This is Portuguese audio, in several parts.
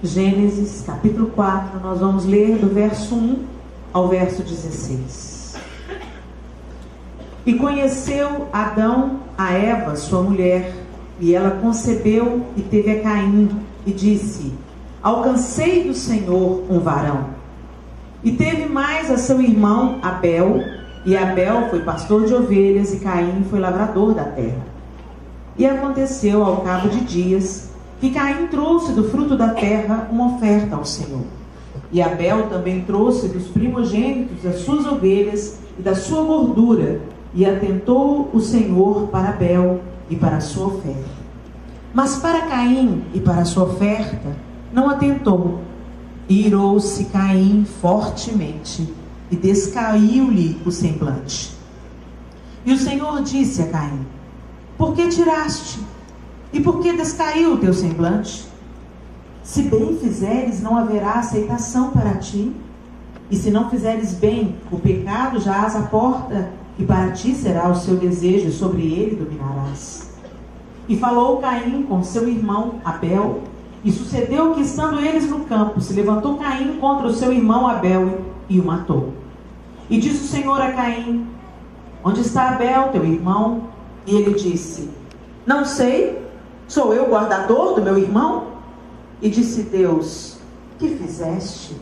Gênesis capítulo 4, nós vamos ler do verso 1 ao verso 16. E conheceu Adão a Eva, sua mulher, e ela concebeu e teve a Caim, e disse: alcancei do Senhor um varão. E teve mais a seu irmão Abel, e Abel foi pastor de ovelhas, e Caim foi lavrador da terra. E aconteceu ao cabo de dias que Caim trouxe do fruto da terra uma oferta ao Senhor. E Abel também trouxe dos primogênitos das suas ovelhas e da sua gordura, e atentou o Senhor para Abel e para a sua oferta. Mas para Caim e para a sua oferta não atentou. E irou-se Caim fortemente, e descaiu-lhe o semblante. E o Senhor disse a Caim: por que tiraste? E por que descaiu o teu semblante? Se bem fizeres, não haverá aceitação para ti. E se não fizeres bem, o pecado jaz à porta, e para ti será o seu desejo, e sobre ele dominarás. E falou Caim com seu irmão Abel, e sucedeu que, estando eles no campo, se levantou Caim contra o seu irmão Abel, e o matou. E disse o Senhor a Caim: onde está Abel, teu irmão? E ele disse: não sei, sou eu o guardador do meu irmão? E disse Deus: que fizeste?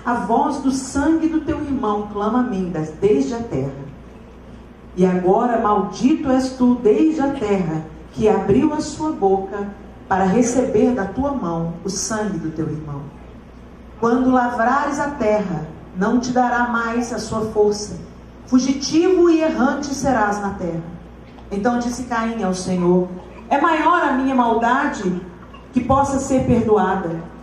A voz do sangue do teu irmão clama a mim desde a terra. E agora maldito és tu desde a terra, que abriu a sua boca para receber da tua mão o sangue do teu irmão. Quando lavrares a terra, não te dará mais a sua força. Fugitivo e errante serás na terra. Então disse Caim ao Senhor: é maior a minha maldade que possa ser perdoada.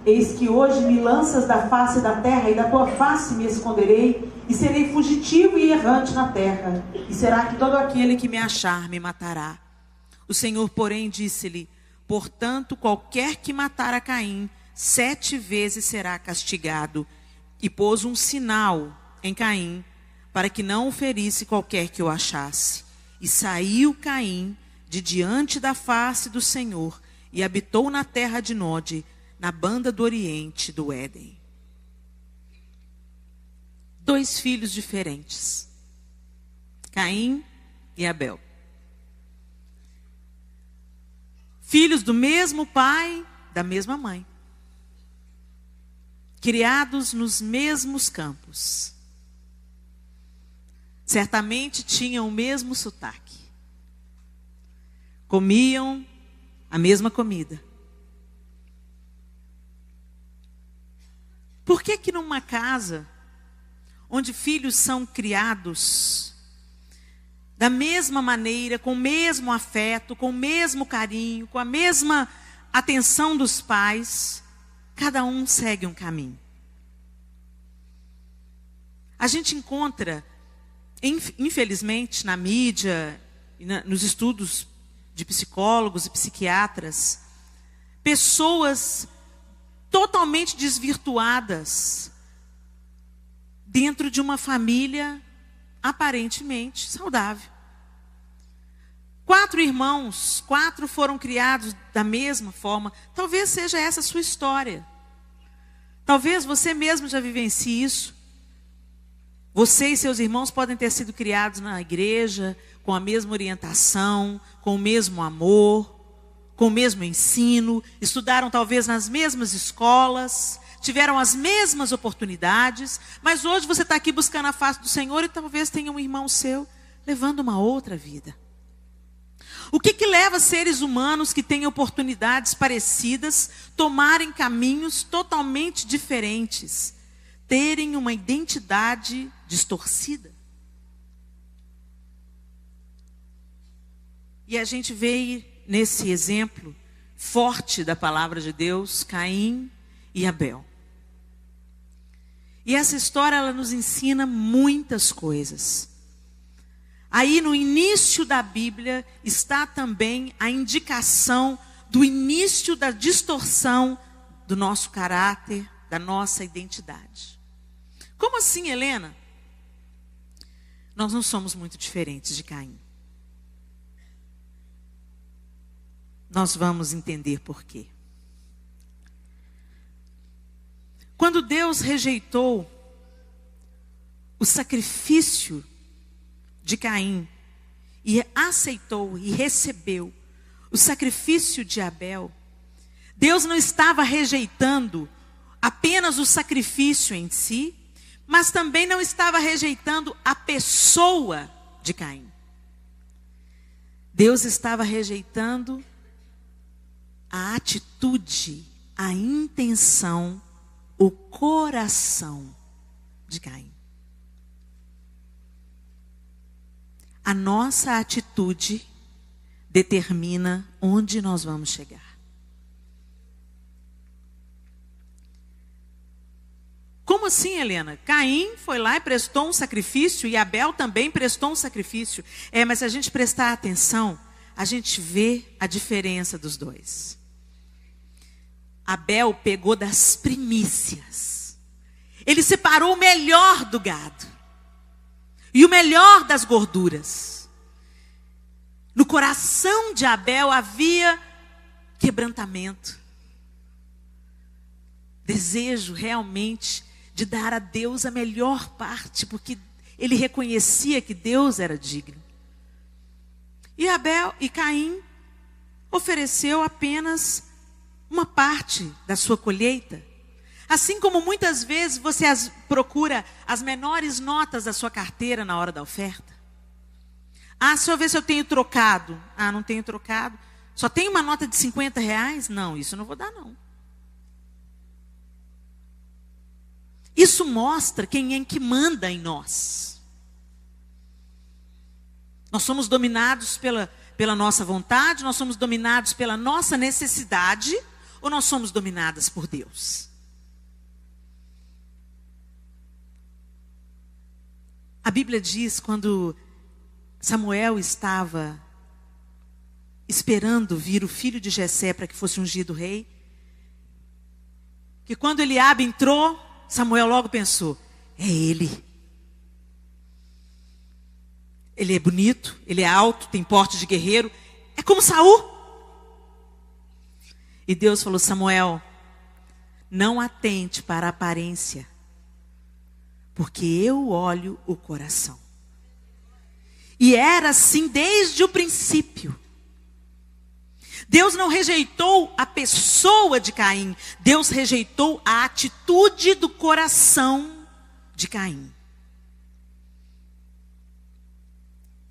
Eis que hoje me lanças da face da terra, e da tua face me esconderei, e serei fugitivo e errante na terra. E será que todo aquele que me achar me matará? O Senhor, porém, disse-lhe: portanto, qualquer que matar a Caim, 7 vezes será castigado. E pôs um sinal em Caim, para que não o ferisse qualquer que o achasse. E saiu Caim de diante da face do Senhor, e habitou na terra de Nod, na banda do oriente do Éden. 2 filhos diferentes, Caim e Abel. Filhos do mesmo pai, da mesma mãe. Criados nos mesmos campos. Certamente tinham o mesmo sotaque. Comiam a mesma comida. Por que que numa casa onde filhos são criados da mesma maneira, com o mesmo afeto, com o mesmo carinho, com a mesma atenção dos pais, cada um segue um caminho? A gente encontra, infelizmente, na mídia, nos estudos de psicólogos e psiquiatras, pessoas totalmente desvirtuadas dentro de uma família aparentemente saudável. 4 irmãos, 4 foram criados da mesma forma. Talvez seja essa a sua história. Talvez você mesmo já vivencie isso. Você e seus irmãos podem ter sido criados na igreja, com a mesma orientação, com o mesmo amor, com o mesmo ensino, estudaram talvez nas mesmas escolas, tiveram as mesmas oportunidades, mas hoje você está aqui buscando a face do Senhor e talvez tenha um irmão seu levando uma outra vida. O que leva seres humanos que têm oportunidades parecidas tomarem caminhos totalmente diferentes, terem uma identidade distorcida? E a gente vê nesse exemplo forte da palavra de Deus, Caim e Abel. E essa história, ela nos ensina muitas coisas. Aí no início da Bíblia está também a indicação do início da distorção do nosso caráter, da nossa identidade. Como assim, Helena? Nós não somos muito diferentes de Caim. Nós vamos entender por quê. Quando Deus rejeitou o sacrifício de Caim e aceitou e recebeu o sacrifício de Abel, Deus não estava rejeitando apenas o sacrifício em si, mas também não estava rejeitando a pessoa de Caim. Deus estava rejeitando a atitude, a intenção, o coração de Caim. A nossa atitude determina onde nós vamos chegar. Como assim, Helena? Caim foi lá e prestou um sacrifício e Abel também prestou um sacrifício. Mas se a gente prestar atenção, a gente vê a diferença dos dois. Abel pegou das primícias. Ele separou o melhor do gado e o melhor das gorduras. No coração de Abel havia quebrantamento, desejo realmente de dar a Deus a melhor parte, porque ele reconhecia que Deus era digno. E Caim ofereceu apenas uma parte da sua colheita. Assim como muitas vezes você procura as menores notas da sua carteira na hora da oferta. Deixa eu ver se eu tenho trocado. Não tenho trocado. Só tem uma nota de R$50? Não, isso eu não vou dar não. Isso mostra quem é que manda em nós. Nós somos dominados pela nossa vontade, nós somos dominados pela nossa necessidade, ou nós somos dominadas por Deus? A Bíblia diz, quando Samuel estava esperando vir o filho de Jessé para que fosse ungido rei, que quando Eliabe entrou, Samuel logo pensou, é ele. Ele é bonito, ele é alto, tem porte de guerreiro, é como Saul. E Deus falou, Samuel, não atente para a aparência, porque eu olho o coração. E era assim desde o princípio. Deus não rejeitou a pessoa de Caim. Deus rejeitou a atitude do coração de Caim.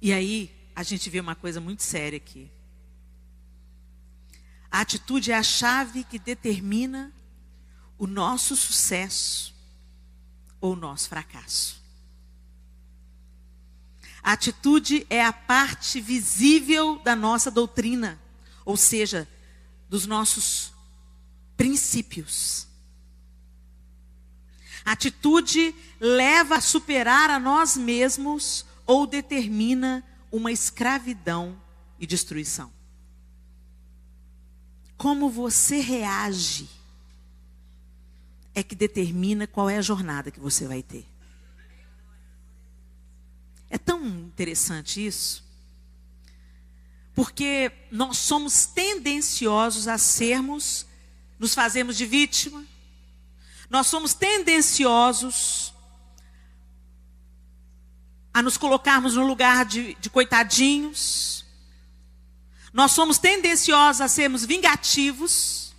E aí, a gente vê uma coisa muito séria aqui. A atitude é a chave que determina o nosso sucesso ou o nosso fracasso. A atitude é a parte visível da nossa doutrina. Ou seja, dos nossos princípios. A atitude leva a superar a nós mesmos ou determina uma escravidão e destruição. Como você reage é que determina qual é a jornada que você vai ter. É tão interessante isso. Porque nós somos tendenciosos a nos fazermos de vítima. Nós somos tendenciosos a nos colocarmos no lugar de coitadinhos. Nós somos tendenciosos a sermos vingativos.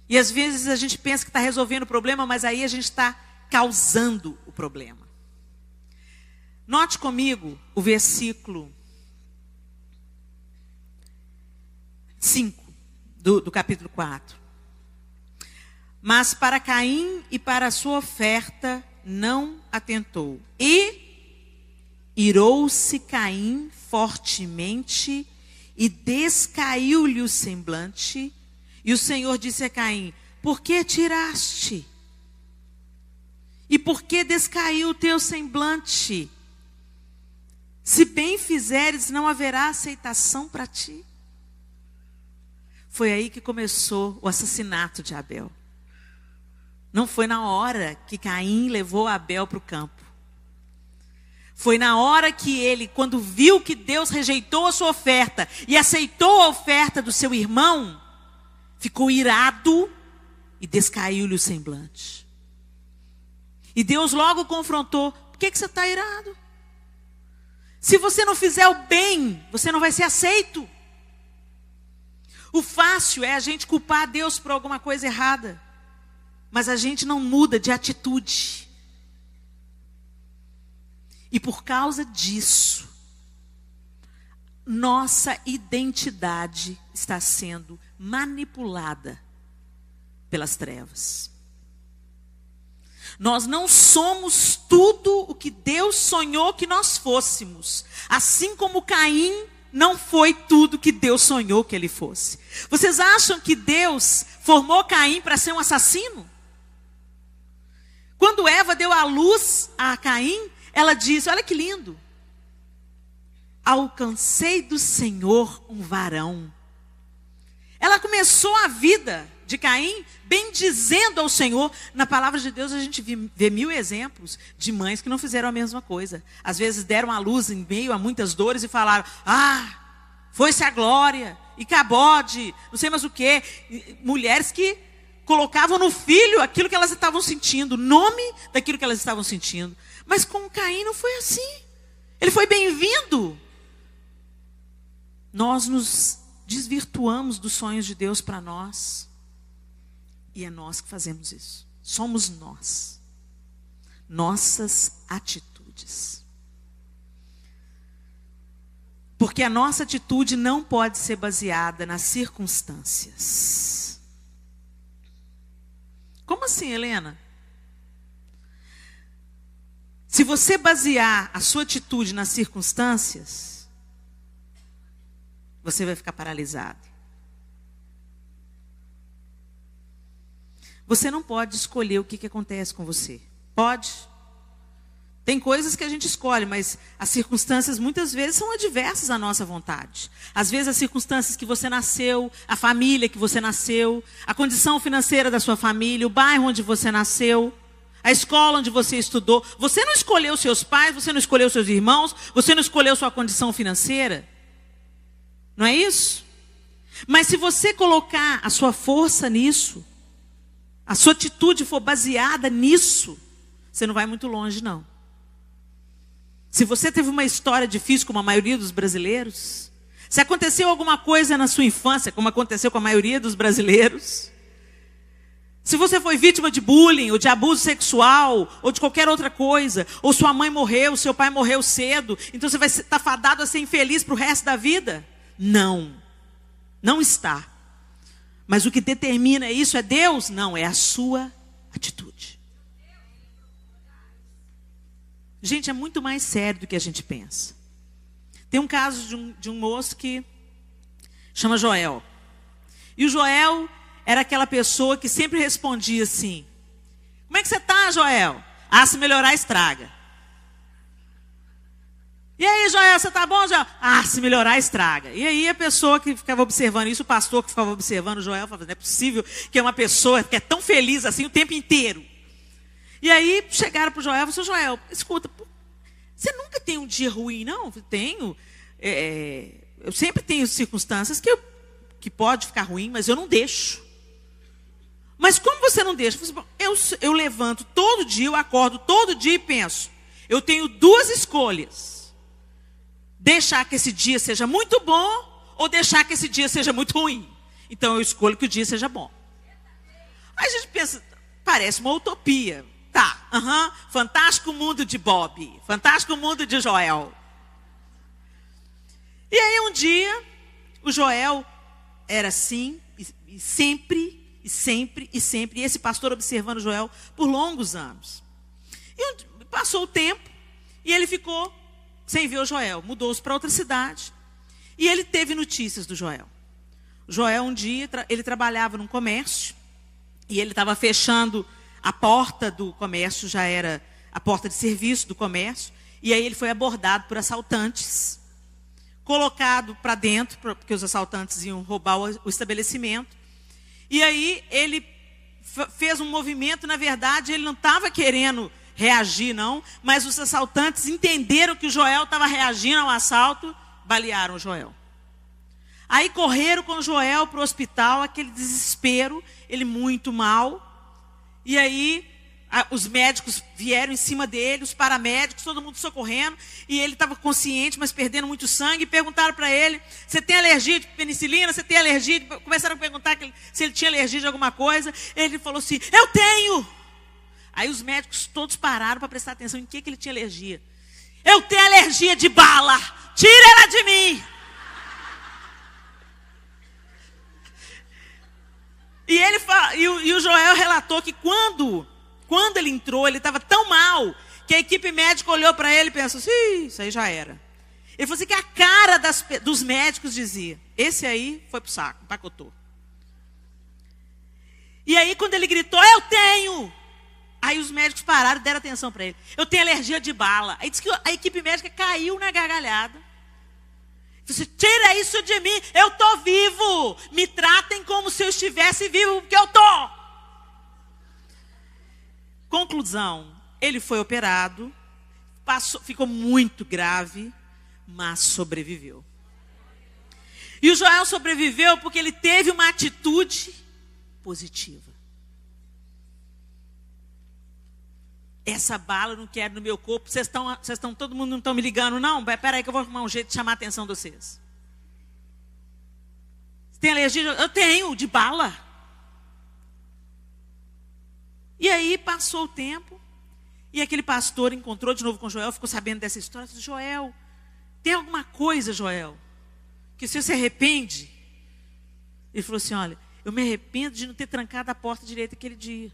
E às vezes a gente pensa que está resolvendo o problema, mas aí a gente está causando o problema. Note comigo o versículo 5 do capítulo 4. Mas para Caim e para a sua oferta não atentou. E irou-se Caim fortemente e descaiu-lhe o semblante. E o Senhor disse a Caim, por que tiraste? E por que descaiu o teu semblante? Se bem fizeres, não haverá aceitação para ti. Foi aí que começou o assassinato de Abel. Não foi na hora que Caim levou Abel para o campo. Foi na hora que ele, quando viu que Deus rejeitou a sua oferta e aceitou a oferta do seu irmão, ficou irado e descaiu-lhe o semblante. E Deus logo confrontou: por que você está irado? Se você não fizer o bem, você não vai ser aceito. O fácil é a gente culpar Deus por alguma coisa errada, mas a gente não muda de atitude. E por causa disso, nossa identidade está sendo manipulada pelas trevas. Nós não somos tudo o que Deus sonhou que nós fôssemos. Assim como Caim não foi tudo que Deus sonhou que ele fosse. Vocês acham que Deus formou Caim para ser um assassino? Quando Eva deu à luz a Caim, ela disse: olha que lindo. Alcancei do Senhor um varão. Ela começou a vida de Caim bendizendo ao Senhor. Na palavra de Deus a gente vê 1000 exemplos de mães que não fizeram a mesma coisa. Às vezes deram à luz em meio a muitas dores e falaram: foi-se a glória, e cabode, não sei mais o quê. Mulheres que colocavam no filho aquilo que elas estavam sentindo, o nome daquilo que elas estavam sentindo. Mas com Caim não foi assim. Ele foi bem-vindo. Nós nos desvirtuamos dos sonhos de Deus para nós. E é nós que fazemos isso. Somos nós. Nossas atitudes. Porque a nossa atitude não pode ser baseada nas circunstâncias. Como assim, Helena? Se você basear a sua atitude nas circunstâncias, você vai ficar paralisado. Você não pode escolher o que acontece com você. Pode. Tem coisas que a gente escolhe, mas as circunstâncias muitas vezes são adversas à nossa vontade. Às vezes as circunstâncias que você nasceu, a família que você nasceu, a condição financeira da sua família, o bairro onde você nasceu, a escola onde você estudou. Você não escolheu seus pais, você não escolheu seus irmãos, você não escolheu sua condição financeira. Não é isso? Mas se você colocar a sua força nisso, a sua atitude for baseada nisso, você não vai muito longe, não. Se você teve uma história difícil, como a maioria dos brasileiros, se aconteceu alguma coisa na sua infância, como aconteceu com a maioria dos brasileiros, se você foi vítima de bullying, ou de abuso sexual, ou de qualquer outra coisa, ou sua mãe morreu, seu pai morreu cedo, então você vai estar fadado a ser infeliz para o resto da vida? Não. Não está. Mas o que determina isso é Deus? Não, é a sua atitude. Gente, é muito mais sério do que a gente pensa. Tem um caso de um moço que chama Joel. E o Joel era aquela pessoa que sempre respondia assim: como é que você está, Joel? Se melhorar, estraga. E aí, Joel, você está bom, Joel? Se melhorar, estraga. E aí a pessoa que ficava observando isso, o pastor que ficava observando o Joel, falava: não é possível que é uma pessoa que é tão feliz assim o tempo inteiro. E aí chegaram para o Joel e falaram: Joel, escuta, você nunca tem um dia ruim, não? Eu tenho. Eu sempre tenho circunstâncias que pode ficar ruim, mas eu não deixo. Mas como você não deixa? Eu levanto todo dia, eu acordo todo dia e penso: eu tenho 2 escolhas. Deixar que esse dia seja muito bom ou deixar que esse dia seja muito ruim. Então eu escolho que o dia seja bom. Aí a gente pensa, parece uma utopia. Tá, fantástico mundo de Bob, fantástico mundo de Joel. E aí um dia, o Joel era assim, e sempre, e esse pastor observando o Joel por longos anos. E passou o tempo, e ele ficou sem ver o Joel, mudou-se para outra cidade, e ele teve notícias do Joel. O Joel um dia, ele trabalhava num comércio, e ele estava fechando a porta do comércio, já era a porta de serviço do comércio, e aí ele foi abordado por assaltantes, colocado para dentro, porque os assaltantes iam roubar o estabelecimento. E aí ele fez um movimento, na verdade ele não estava querendo reagir não, mas os assaltantes entenderam que o Joel estava reagindo ao assalto, balearam o Joel. Aí correram com Joel para o hospital, aquele desespero, ele muito mal. E aí os médicos vieram em cima dele, os paramédicos, todo mundo socorrendo. E ele estava consciente, mas perdendo muito sangue. E perguntaram para ele, você tem alergia de penicilina? Você tem alergia? Começaram a perguntar se ele tinha alergia de alguma coisa. Ele falou assim, eu tenho! Aí os médicos todos pararam para prestar atenção em que ele tinha alergia. Eu tenho alergia de bala! Tira ela de mim! E o Joel relatou que quando ele entrou, ele estava tão mal, que a equipe médica olhou para ele e pensou assim, isso aí já era. Ele falou assim que a cara dos médicos dizia, esse aí foi pro saco, empacotou. E aí quando ele gritou, eu tenho! Aí os médicos pararam e deram atenção para ele. Eu tenho alergia de bala. Aí disse que a equipe médica caiu na gargalhada. Você tira isso de mim, eu estou vivo. Me tratem como se eu estivesse vivo, porque eu estou. Conclusão, ele foi operado, ficou muito grave, mas sobreviveu. E o Joel sobreviveu porque ele teve uma atitude positiva. Essa bala eu não quero no meu corpo. Vocês estão, todo mundo não estão me ligando, não? Espera aí que eu vou arrumar um jeito de chamar a atenção de vocês. Você tem alergia? Eu tenho, de bala. E aí passou o tempo, e aquele pastor encontrou de novo com Joel, ficou sabendo dessa história. Disse, Joel, tem alguma coisa, Joel, que você se arrepende? Ele falou assim, olha, eu me arrependo de não ter trancado a porta direita aquele dia.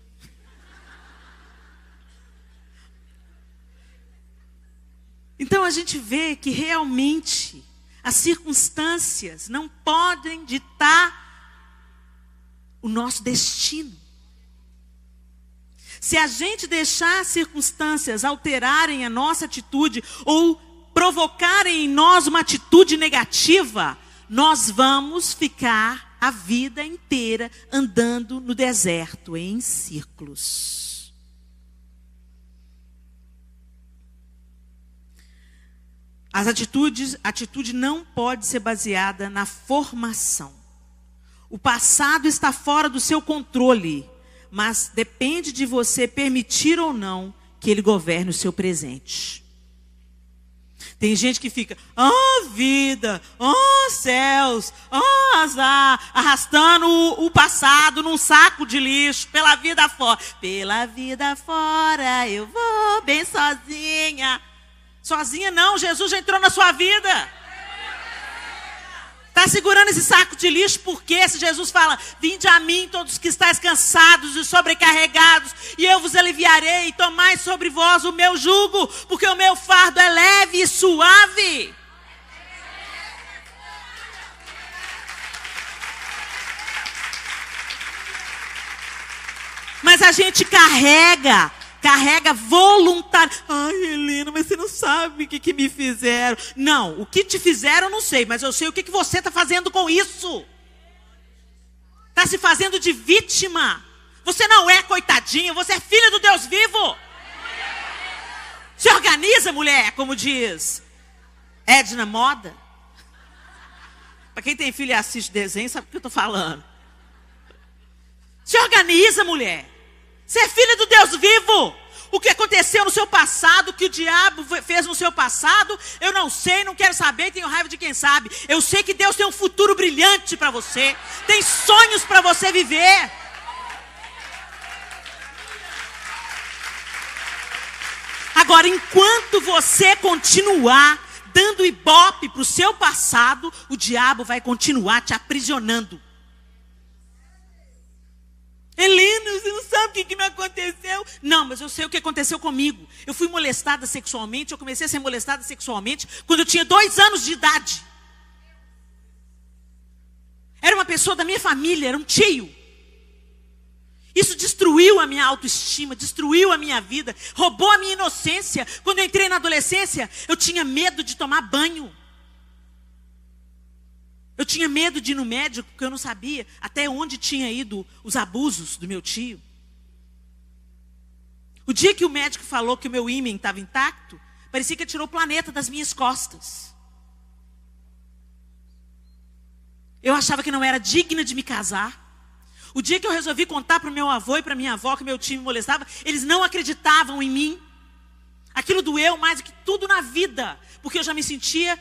Então a gente vê que realmente as circunstâncias não podem ditar o nosso destino. Se a gente deixar as circunstâncias alterarem a nossa atitude ou provocarem em nós uma atitude negativa, nós vamos ficar a vida inteira andando no deserto em círculos. A atitude não pode ser baseada na formação. O passado está fora do seu controle, mas depende de você permitir ou não que ele governe o seu presente. Tem gente que fica, vida, céus, azar, arrastando o passado num saco de lixo, pela vida fora. Pela vida fora eu vou bem sozinha. Sozinha não, Jesus já entrou na sua vida. Está segurando esse saco de lixo porque se Jesus fala, vinde a mim todos que estáis cansados e sobrecarregados, e eu vos aliviarei, tomai sobre vós o meu jugo, porque o meu fardo é leve e suave. Mas a gente carrega voluntário. Ai, Helena, mas você não sabe o que me fizeram. Não, o que te fizeram eu não sei, mas eu sei o que você está fazendo com isso. Está se fazendo de vítima. Você não é coitadinha, você é filha do Deus vivo. Se organiza, mulher, como diz Edna Moda. Para quem tem filho e assiste desenho, sabe o que eu estou falando. Se organiza, mulher. Você é filha do Deus vivo. O que aconteceu no seu passado, o que o diabo fez no seu passado, eu não sei, não quero saber, tenho raiva de quem sabe. Eu sei que Deus tem um futuro brilhante para você. Tem sonhos para você viver. Agora, enquanto você continuar dando ibope para o seu passado, o diabo vai continuar te aprisionando. Helena, você não sabe o que me aconteceu? Não, mas eu sei o que aconteceu comigo. Eu fui molestada sexualmente, eu comecei a ser molestada sexualmente quando eu tinha 2 anos de idade. Era uma pessoa da minha família, era um tio. Isso destruiu a minha autoestima, destruiu a minha vida, roubou a minha inocência. Quando eu entrei na adolescência, eu tinha medo de tomar banho. Eu tinha medo de ir no médico, porque eu não sabia até onde tinha ido os abusos do meu tio. O dia que o médico falou que o meu ímã estava intacto, parecia que ele tirou o planeta das minhas costas. Eu achava que não era digna de me casar. O dia que eu resolvi contar para o meu avô e para minha avó que meu tio me molestava, eles não acreditavam em mim. Aquilo doeu mais do que tudo na vida, porque eu já me sentia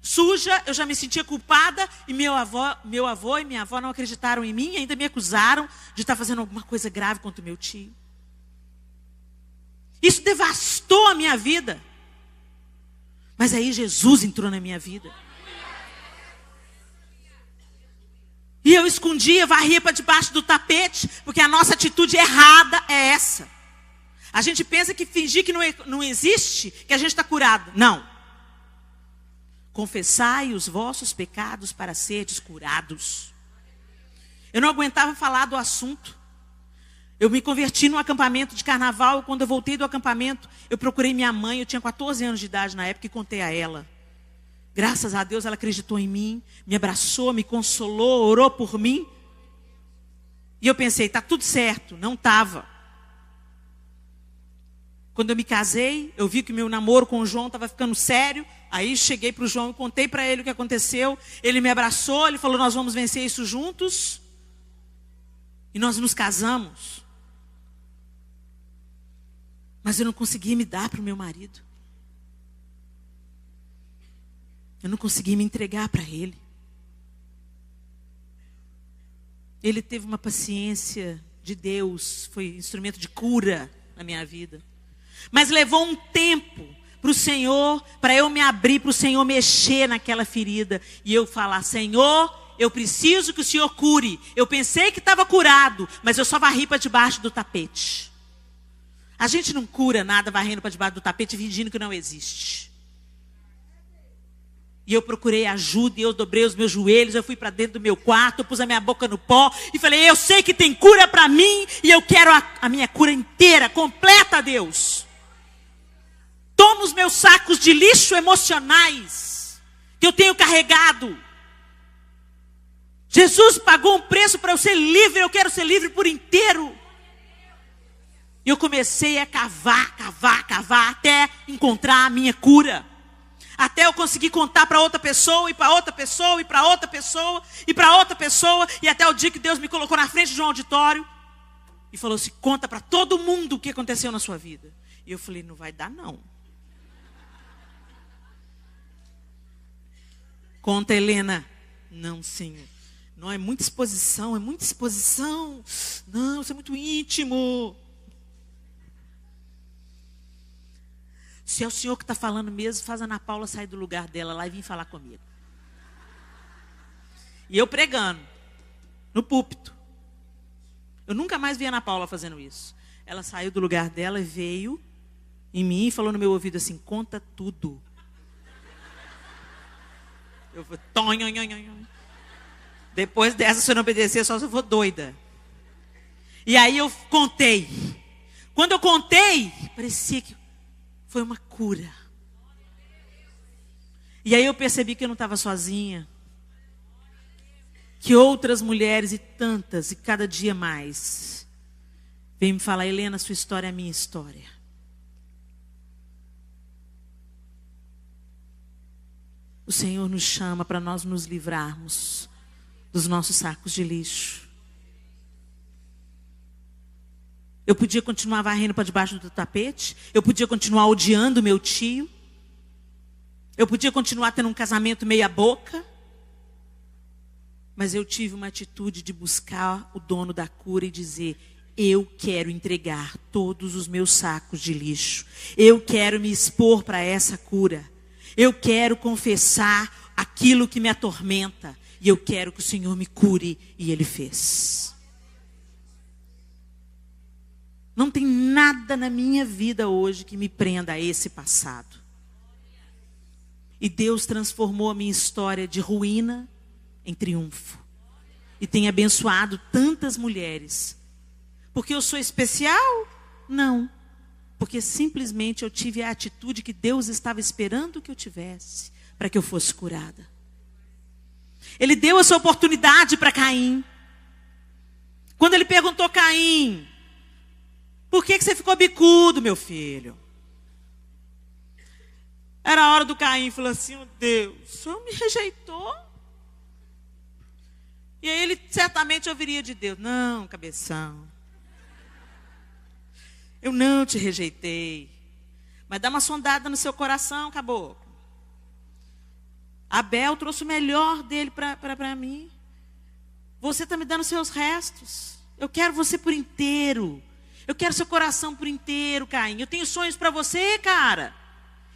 suja, eu já me sentia culpada, e meu avô e minha avó não acreditaram em mim e ainda me acusaram de estar fazendo alguma coisa grave contra o meu tio. Isso devastou a minha vida. Mas aí Jesus entrou na minha vida. E eu escondia, varria para debaixo do tapete, porque a nossa atitude errada é essa. A gente pensa que fingir que não existe, que a gente está curado. Não. Confessai os vossos pecados para serdes curados. Eu não aguentava falar do assunto. Eu me converti num acampamento de carnaval. Quando eu voltei do acampamento, eu procurei minha mãe. Eu tinha 14 anos de idade na época e contei a ela. Graças a Deus ela acreditou em mim, me abraçou, me consolou, orou por mim. E eu pensei, está tudo certo. Não estava. Quando eu me casei, eu vi que meu namoro com o João estava ficando sério. Aí cheguei para o João e contei para ele o que aconteceu. Ele me abraçou, ele falou, nós vamos vencer isso juntos. E nós nos casamos. Mas eu não conseguia me dar para o meu marido. Eu não conseguia me entregar para ele. Ele teve uma paciência de Deus, foi instrumento de cura na minha vida. Mas levou um tempo para o Senhor, para eu me abrir, para o Senhor mexer naquela ferida. E eu falar, Senhor, eu preciso que o Senhor cure. Eu pensei que estava curado, mas eu só varri para debaixo do tapete. A gente não cura nada varrendo para debaixo do tapete, fingindo que não existe. E eu procurei ajuda, e eu dobrei os meus joelhos, eu fui para dentro do meu quarto, eu pus a minha boca no pó, e falei, eu sei que tem cura para mim, e eu quero a minha cura inteira, completa, Deus. Toma os meus sacos de lixo emocionais, que eu tenho carregado. Jesus pagou um preço para eu ser livre, eu quero ser livre por inteiro. E eu comecei a cavar, até encontrar a minha cura. Até eu conseguir contar para outra pessoa, e para outra pessoa, e para outra pessoa, e para outra pessoa, e até o dia que Deus me colocou na frente de um auditório, e falou assim, conta para todo mundo o que aconteceu na sua vida. E eu falei, não vai dar não. Conta, Helena. Não, Senhor. Não, é muita exposição, é muita exposição. Não, isso é muito íntimo. Se é o Senhor que está falando mesmo, faz a Ana Paula sair do lugar dela lá e vir falar comigo. E eu pregando, no púlpito. Eu nunca mais vi a Ana Paula fazendo isso. Ela saiu do lugar dela e veio em mim e falou no meu ouvido assim, conta tudo. Eu falei, depois dessa, se eu não obedecer, só se eu for doida. E aí eu contei. Quando eu contei, parecia que foi uma cura. E aí eu percebi que eu não estava sozinha. Que outras mulheres e tantas, e cada dia mais, vêm me falar, Helena, sua história é a minha história. O Senhor nos chama para nós nos livrarmos dos nossos sacos de lixo. Eu podia continuar varrendo para debaixo do tapete. Eu podia continuar odiando meu tio. Eu podia continuar tendo um casamento meia boca. Mas eu tive uma atitude de buscar o dono da cura e dizer, eu quero entregar todos os meus sacos de lixo. Eu quero me expor para essa cura. Eu quero confessar aquilo que me atormenta. E eu quero que o Senhor me cure. E Ele fez. Não tem nada na minha vida hoje que me prenda a esse passado. E Deus transformou a minha história de ruína em triunfo. E tem abençoado tantas mulheres. Porque eu sou especial? Não. Porque simplesmente eu tive a atitude que Deus estava esperando que eu tivesse, para que eu fosse curada. Ele deu essa oportunidade para Caim. Quando ele perguntou a Caim, por que você ficou bicudo, meu filho? Era a hora do Caim, falou assim, oh, Deus, o Senhor me rejeitou. E aí ele certamente ouviria de Deus: não, cabeção, eu não te rejeitei, mas dá uma sondada no seu coração, caboclo. Abel trouxe o melhor dele para mim. Você está me dando seus restos. Eu quero você por inteiro. Eu quero seu coração por inteiro, Caim. Eu tenho sonhos para você, cara.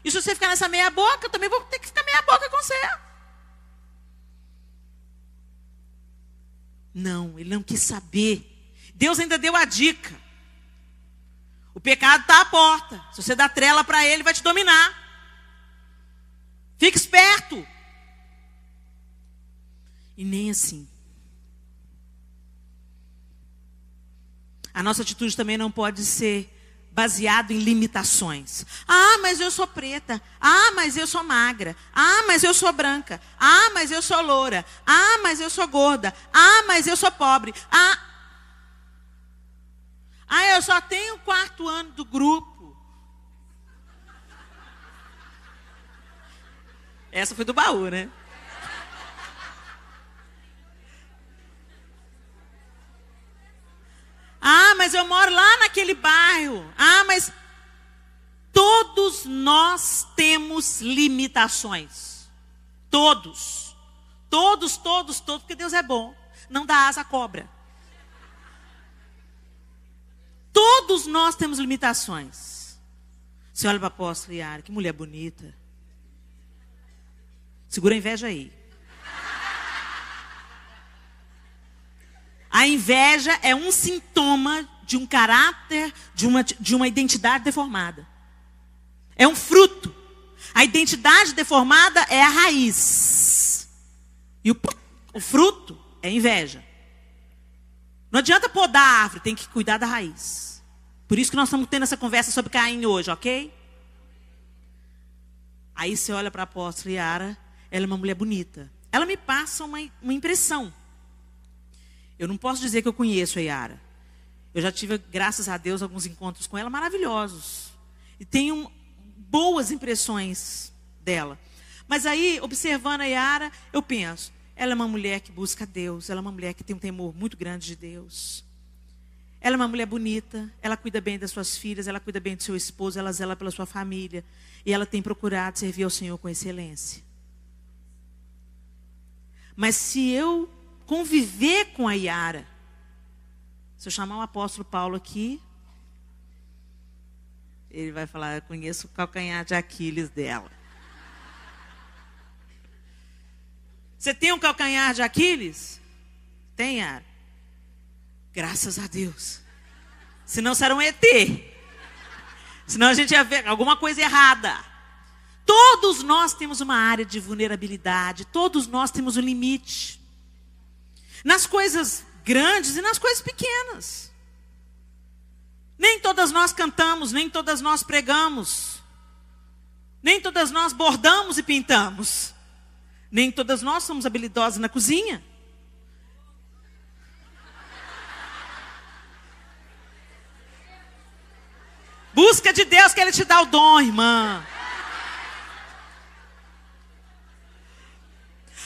E se você ficar nessa meia boca, eu também vou ter que ficar meia boca com você. Não, ele não quis saber. Deus ainda deu a dica. O pecado está à porta. Se você dá trela para ele, vai te dominar. Fique esperto. E nem assim. A nossa atitude também não pode ser baseado em limitações. Ah, mas eu sou preta. Ah, mas eu sou magra. Ah, mas eu sou branca. Ah, mas eu sou loura. Ah, mas eu sou gorda. Ah, mas eu sou pobre. Ah, eu só tenho o 4º ano do grupo. Essa foi do baú, né? Ah, mas eu moro lá naquele bairro. Ah, mas todos nós temos limitações. Todos. Todos, porque Deus é bom. Não dá asa à cobra. Todos nós temos limitações. Você olha para o apóstolo Yara, que mulher bonita. Segura a inveja aí. A inveja é um sintoma de um caráter, de uma identidade deformada. É um fruto. A identidade deformada é a raiz. E o fruto é inveja. Não adianta podar a árvore, tem que cuidar da raiz. Por isso que nós estamos tendo essa conversa sobre Caim hoje, ok? Aí você olha para a apóstola Yara, ela é uma mulher bonita. Ela me passa uma impressão. Eu não posso dizer que eu conheço a Yara. Eu já tive, graças a Deus, alguns encontros com ela maravilhosos. E tenho boas impressões dela. Mas aí, observando a Yara, eu penso, ela é uma mulher que busca Deus. Ela é uma mulher que tem um temor muito grande de Deus. Ela é uma mulher bonita. Ela cuida bem das suas filhas. Ela cuida bem do seu esposo. Ela zela pela sua família. E ela tem procurado servir ao Senhor com excelência. Mas se eu conviver com a Yara, se eu chamar o apóstolo Paulo aqui, ele vai falar: eu conheço o calcanhar de Aquiles dela. Você tem um calcanhar de Aquiles? Tem, Yara? Graças a Deus. Senão será um ET. Senão a gente ia ver alguma coisa errada. Todos nós temos uma área de vulnerabilidade. Todos nós temos um limite. Nas coisas grandes e nas coisas pequenas. Nem todas nós cantamos, nem todas nós pregamos. Nem todas nós bordamos e pintamos. Nem todas nós somos habilidosas na cozinha. Busca de Deus que Ele te dá o dom, irmã.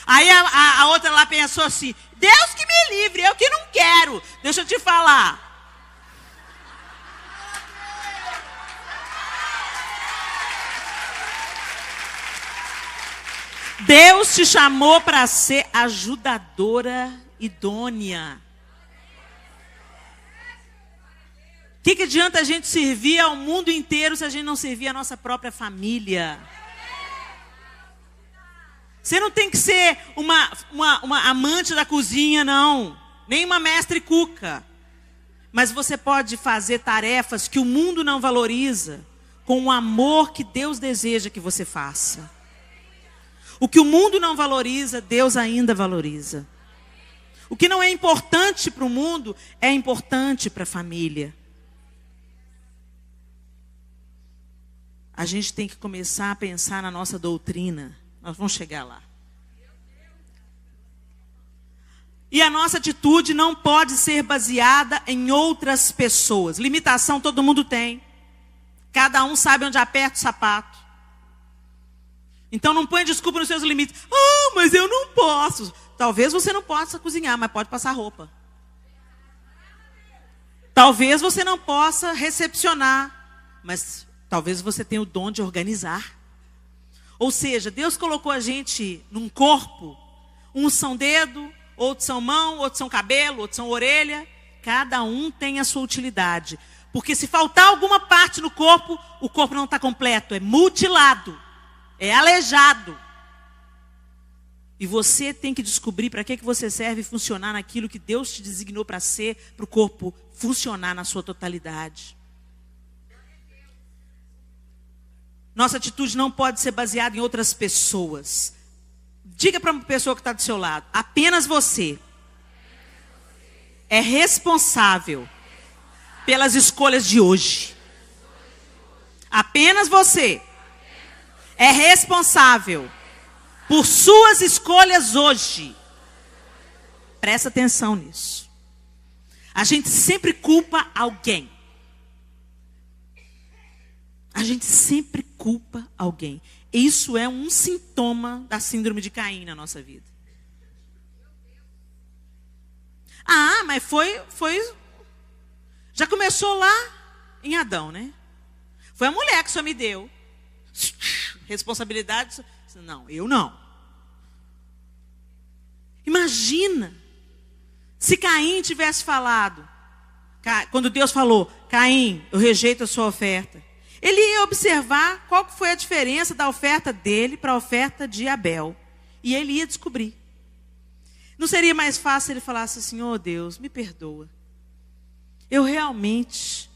Aí a outra lá pensou assim: Deus que me livre, eu que não quero. Deixa eu te falar. Deus te chamou para ser ajudadora idônea. O que adianta a gente servir ao mundo inteiro se a gente não servir a nossa própria família? Você não tem que ser uma amante da cozinha, não. Nem uma mestre cuca. Mas você pode fazer tarefas que o mundo não valoriza, com o amor que Deus deseja que você faça. O que o mundo não valoriza, Deus ainda valoriza. O que não é importante para o mundo, é importante para a família. A gente tem que começar a pensar na nossa doutrina. Nós vamos chegar lá. E a nossa atitude não pode ser baseada em outras pessoas. Limitação todo mundo tem. Cada um sabe onde aperta o sapato. Então não põe desculpa nos seus limites. Ah, mas eu não posso. Talvez você não possa cozinhar, mas pode passar roupa. Talvez você não possa recepcionar, mas talvez você tenha o dom de organizar. Ou seja, Deus colocou a gente num corpo. Uns são dedo, outros são mão, outros são cabelo, outros são orelha. Cada um tem a sua utilidade. Porque se faltar alguma parte no corpo, o corpo não está completo, é mutilado, é aleijado. E você tem que descobrir para que você serve e funcionar naquilo que Deus te designou para ser, para o corpo funcionar na sua totalidade. Nossa atitude não pode ser baseada em outras pessoas. Diga para uma pessoa que está do seu lado, apenas você é responsável pelas escolhas de hoje. Apenas você é responsável por suas escolhas hoje. Presta atenção nisso. A gente sempre culpa alguém. A gente sempre culpa alguém. Isso é um sintoma da síndrome de Caim na nossa vida. Ah, mas foi... Já começou lá em Adão, né? Foi a mulher que só me deu. Responsabilidade... Não, eu não. Imagina se Caim tivesse falado, quando Deus falou, Caim, eu rejeito a sua oferta. Ele ia observar qual foi a diferença da oferta dele para a oferta de Abel. E ele ia descobrir. Não seria mais fácil ele falasse assim, oh Deus, me perdoa. Eu realmente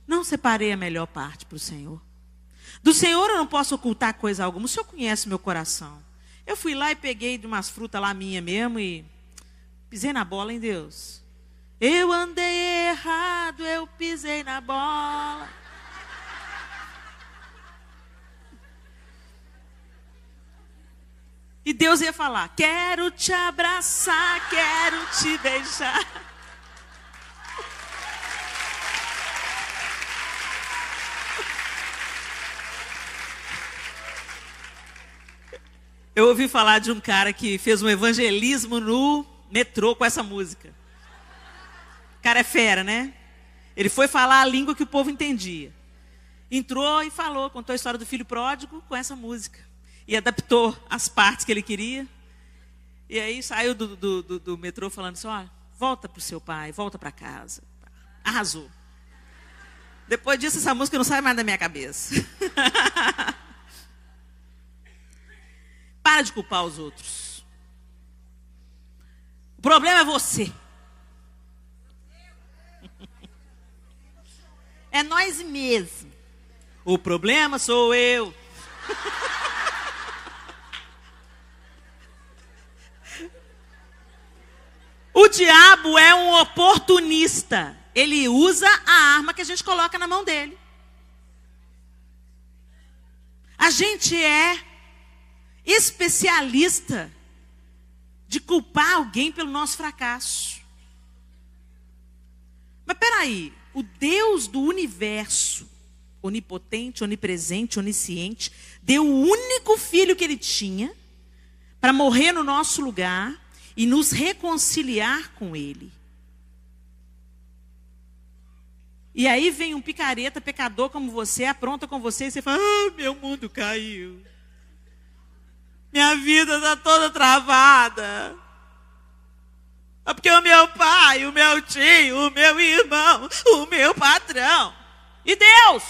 não separei a melhor parte para o Senhor. Do Senhor eu não posso ocultar coisa alguma. O Senhor conhece meu coração. Eu fui lá e peguei de umas frutas lá minha mesmo e pisei na bola, hein, Deus? Eu andei errado, eu pisei na bola. E Deus ia falar, quero te abraçar, quero te beijar. Eu ouvi falar de um cara que fez um evangelismo no metrô com essa música. O cara é fera, né? Ele foi falar a língua que o povo entendia. Entrou e falou, contou a história do filho pródigo com essa música. E adaptou as partes que ele queria. E aí saiu do metrô falando assim, ó, volta para o seu pai, volta para casa. Arrasou. Depois disso, essa música não sai mais da minha cabeça. Para de culpar os outros. O problema é você. É nós mesmos. O problema sou eu. O diabo é um oportunista. Ele usa a arma que a gente coloca na mão dele. A gente é especialista de culpar alguém pelo nosso fracasso. Mas peraí, o Deus do universo, onipotente, onipresente, onisciente, deu o único filho que ele tinha para morrer no nosso lugar e nos reconciliar com ele. E aí vem um picareta, pecador como você, apronta com você e você fala, ah, meu mundo caiu. Minha vida está toda travada. É porque o meu pai, o meu tio, o meu irmão, o meu patrão. E Deus?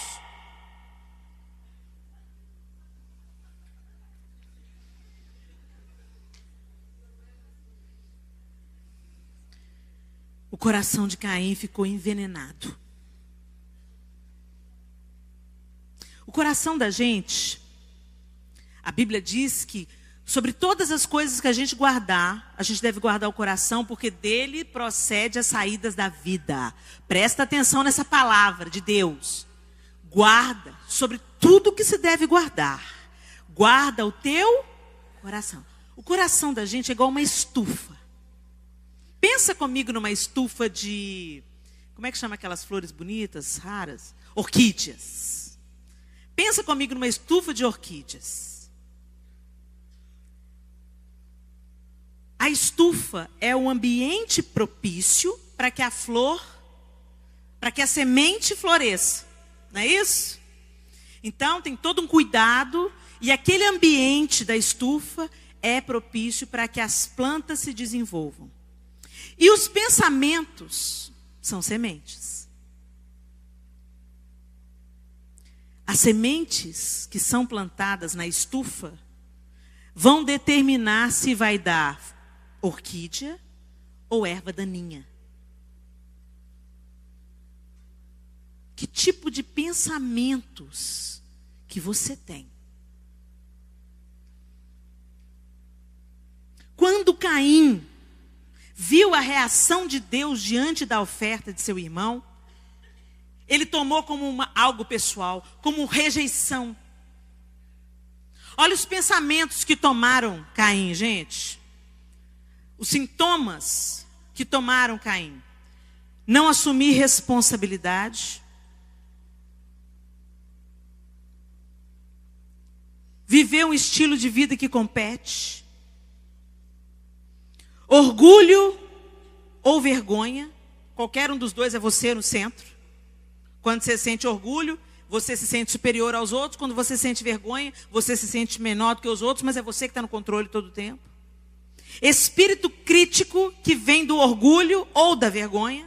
O coração de Caim ficou envenenado. O coração da gente, a Bíblia diz que sobre todas as coisas que a gente guardar, a gente deve guardar o coração, porque dele procede as saídas da vida. Presta atenção nessa palavra de Deus. Guarda sobre tudo que se deve guardar. Guarda o teu coração. O coração da gente é igual uma estufa. Pensa comigo numa estufa de... Como é que chama aquelas flores bonitas, raras? Orquídeas. Pensa comigo numa estufa de orquídeas. A estufa é o ambiente propício para que a flor, para que a semente floresça. Não é isso? Então tem todo um cuidado, e aquele ambiente da estufa é propício para que as plantas se desenvolvam. E os pensamentos são sementes. As sementes que são plantadas na estufa vão determinar se vai dar orquídea ou erva daninha. Que tipo de pensamentos que você tem? Quando Caim viu a reação de Deus diante da oferta de seu irmão, ele tomou como algo pessoal, como rejeição. Olha os pensamentos que tomaram Caim, gente. Os sintomas que tomaram Caim. Não assumir responsabilidade. Viver um estilo de vida que compete. Orgulho ou vergonha. Qualquer um dos dois é você no centro. Quando você sente orgulho, você se sente superior aos outros. Quando você sente vergonha, você se sente menor do que os outros, mas é você que está no controle todo o tempo. Espírito crítico que vem do orgulho ou da vergonha.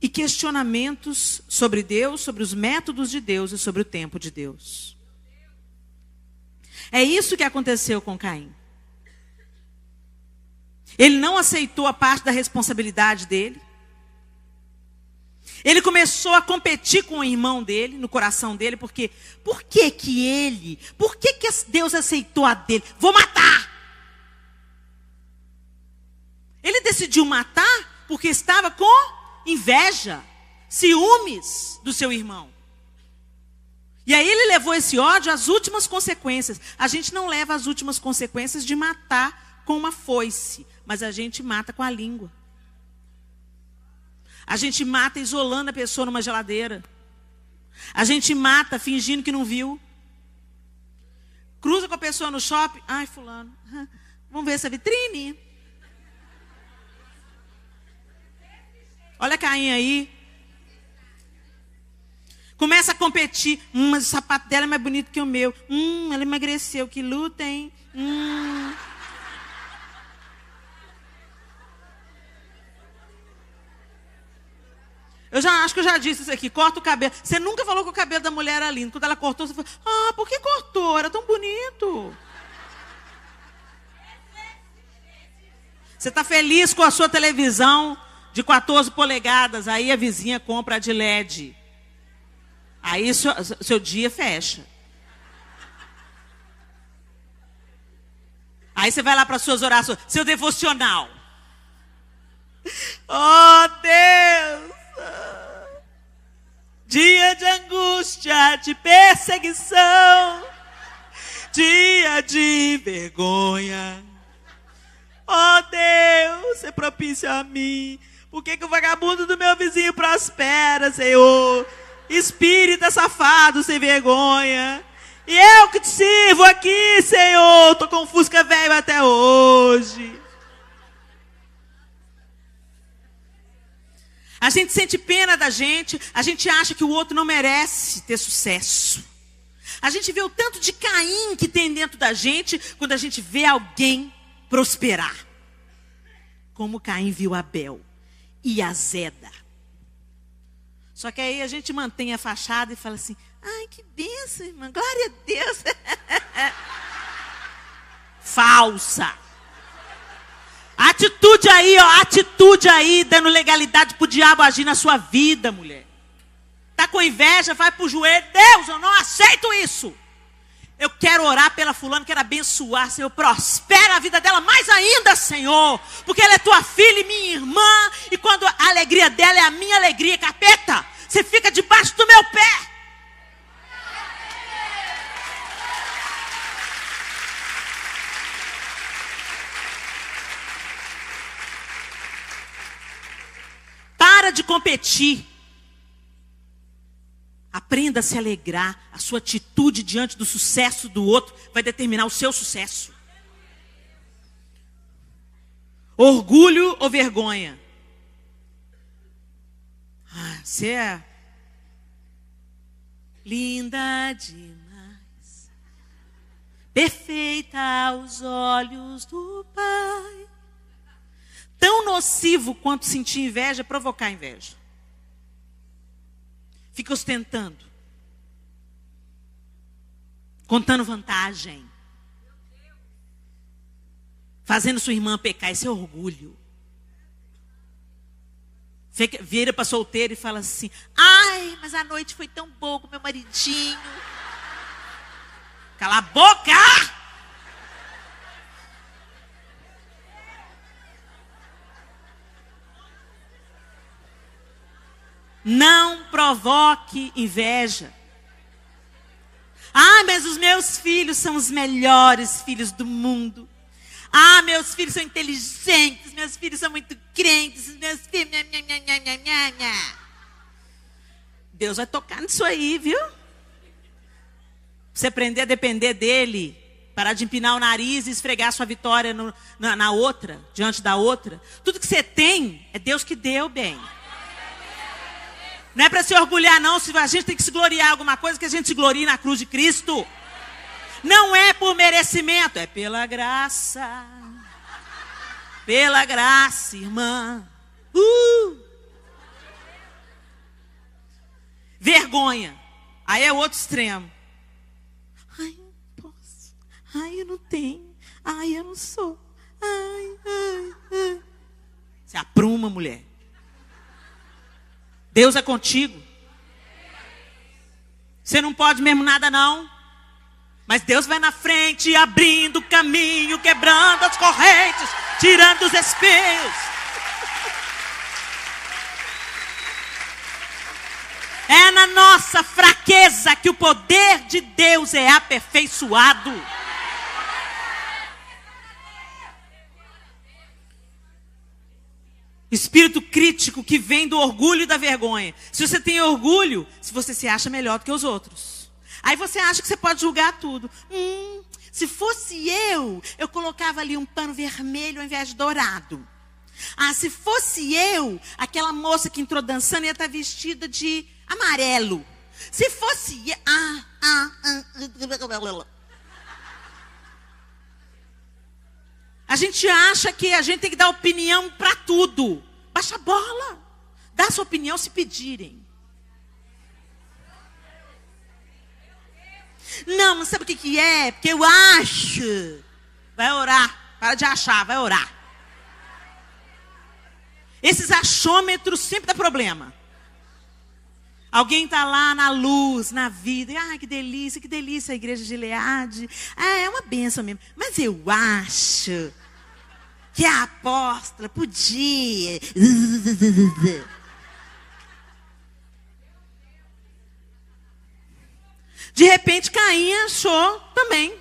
E questionamentos sobre Deus, sobre os métodos de Deus e sobre o tempo de Deus. É isso que aconteceu com Caim. Ele não aceitou a parte da responsabilidade dele. Ele começou a competir com o irmão dele, no coração dele, porque por que Deus aceitou a dele? Vou matar! Ele decidiu matar porque estava com inveja, ciúmes do seu irmão. E aí ele levou esse ódio às últimas consequências. A gente não leva às últimas consequências de matar com uma foice, mas a gente mata com a língua. A gente mata isolando a pessoa numa geladeira. A gente mata fingindo que não viu. Cruza com a pessoa no shopping. Ai, fulano, vamos ver essa vitrine. Olha Caim aí. Começa a competir. Mas o sapato dela é mais bonito que o meu. Ela emagreceu. Que luta, hein? Acho que eu já disse isso aqui. Corta o cabelo. Você nunca falou que o cabelo da mulher era lindo. Quando ela cortou, você falou: por que cortou? Era tão bonito. Você está feliz com a sua televisão de 14 polegadas. Aí a vizinha compra a de LED. Aí seu dia fecha. Aí você vai lá para as suas orações. Seu devocional. Oh, Deus! Dia de angústia, de perseguição, dia de vergonha. Oh Deus, é propício a mim. Por que o vagabundo do meu vizinho prospera, Senhor? Espírita safado, sem vergonha. E eu que te sirvo aqui, Senhor, tô com um Fusca velho até hoje. A gente sente pena da gente, a gente acha que o outro não merece ter sucesso. A gente vê o tanto de Caim que tem dentro da gente quando a gente vê alguém prosperar. Como Caim viu Abel e Azeda. Só que aí a gente mantém a fachada e fala assim: ai, que bênção, irmã, glória a Deus. Falsa. Atitude aí, dando legalidade pro diabo agir na sua vida, mulher. Tá com inveja, vai pro joelho. Deus, eu não aceito isso. Eu quero orar pela fulana, quero abençoar, Senhor. Prospera a vida dela mais ainda, Senhor. Porque ela é tua filha e minha irmã. E quando a alegria dela é a minha alegria, capeta, você fica debaixo do meu pé. Para de competir. Aprenda a se alegrar. A sua atitude diante do sucesso do outro vai determinar o seu sucesso. Orgulho ou vergonha? Você é linda demais, perfeita aos olhos do Pai. Tão nocivo quanto sentir inveja é provocar inveja. Fica ostentando, contando vantagem, fazendo sua irmã pecar. Isso é orgulho. Vira para solteiro e fala assim: ai, mas a noite foi tão boa com meu maridinho. Cala a boca! Não provoque inveja. Ah, mas os meus filhos são os melhores filhos do mundo. Ah, meus filhos são inteligentes, meus filhos são muito crentes, meus filhos... Deus vai tocar nisso aí, viu? Você aprender a depender dele, parar de empinar o nariz e esfregar sua vitória na outra, diante da outra. Tudo que você tem, é Deus que deu, bem. Não é para se orgulhar, não. Se a gente tem que se gloriar em alguma coisa, que a gente se glorie na cruz de Cristo. Não é por merecimento, é pela graça. Pela graça, irmã. Vergonha. Aí é outro extremo. Ai, eu não posso. Ai, eu não tenho. Ai, eu não sou. Ai. Você apruma, mulher. Deus é contigo. Você não pode mesmo nada, não. Mas Deus vai na frente, abrindo o caminho, quebrando as correntes, tirando os espinhos. É na nossa fraqueza que o poder de Deus é aperfeiçoado. Espírito crítico que vem do orgulho e da vergonha. Se você tem orgulho, se você se acha melhor do que os outros. Aí você acha que você pode julgar tudo. Se fosse eu colocava ali um pano vermelho ao invés de dourado. Ah, se fosse eu, aquela moça que entrou dançando ia estar vestida de amarelo. Se fosse eu... A gente acha que a gente tem que dar opinião para tudo. Baixa a bola. Dá sua opinião se pedirem. Não, mas sabe o que é? Porque eu acho. Vai orar. Para de achar, vai orar. Esses achômetros sempre dá problema. Alguém está lá na luz, na vida. Ah, que delícia a igreja de Gileade. Ah, é uma bênção mesmo. Mas eu acho que a apóstola podia. De repente, Caim achou também.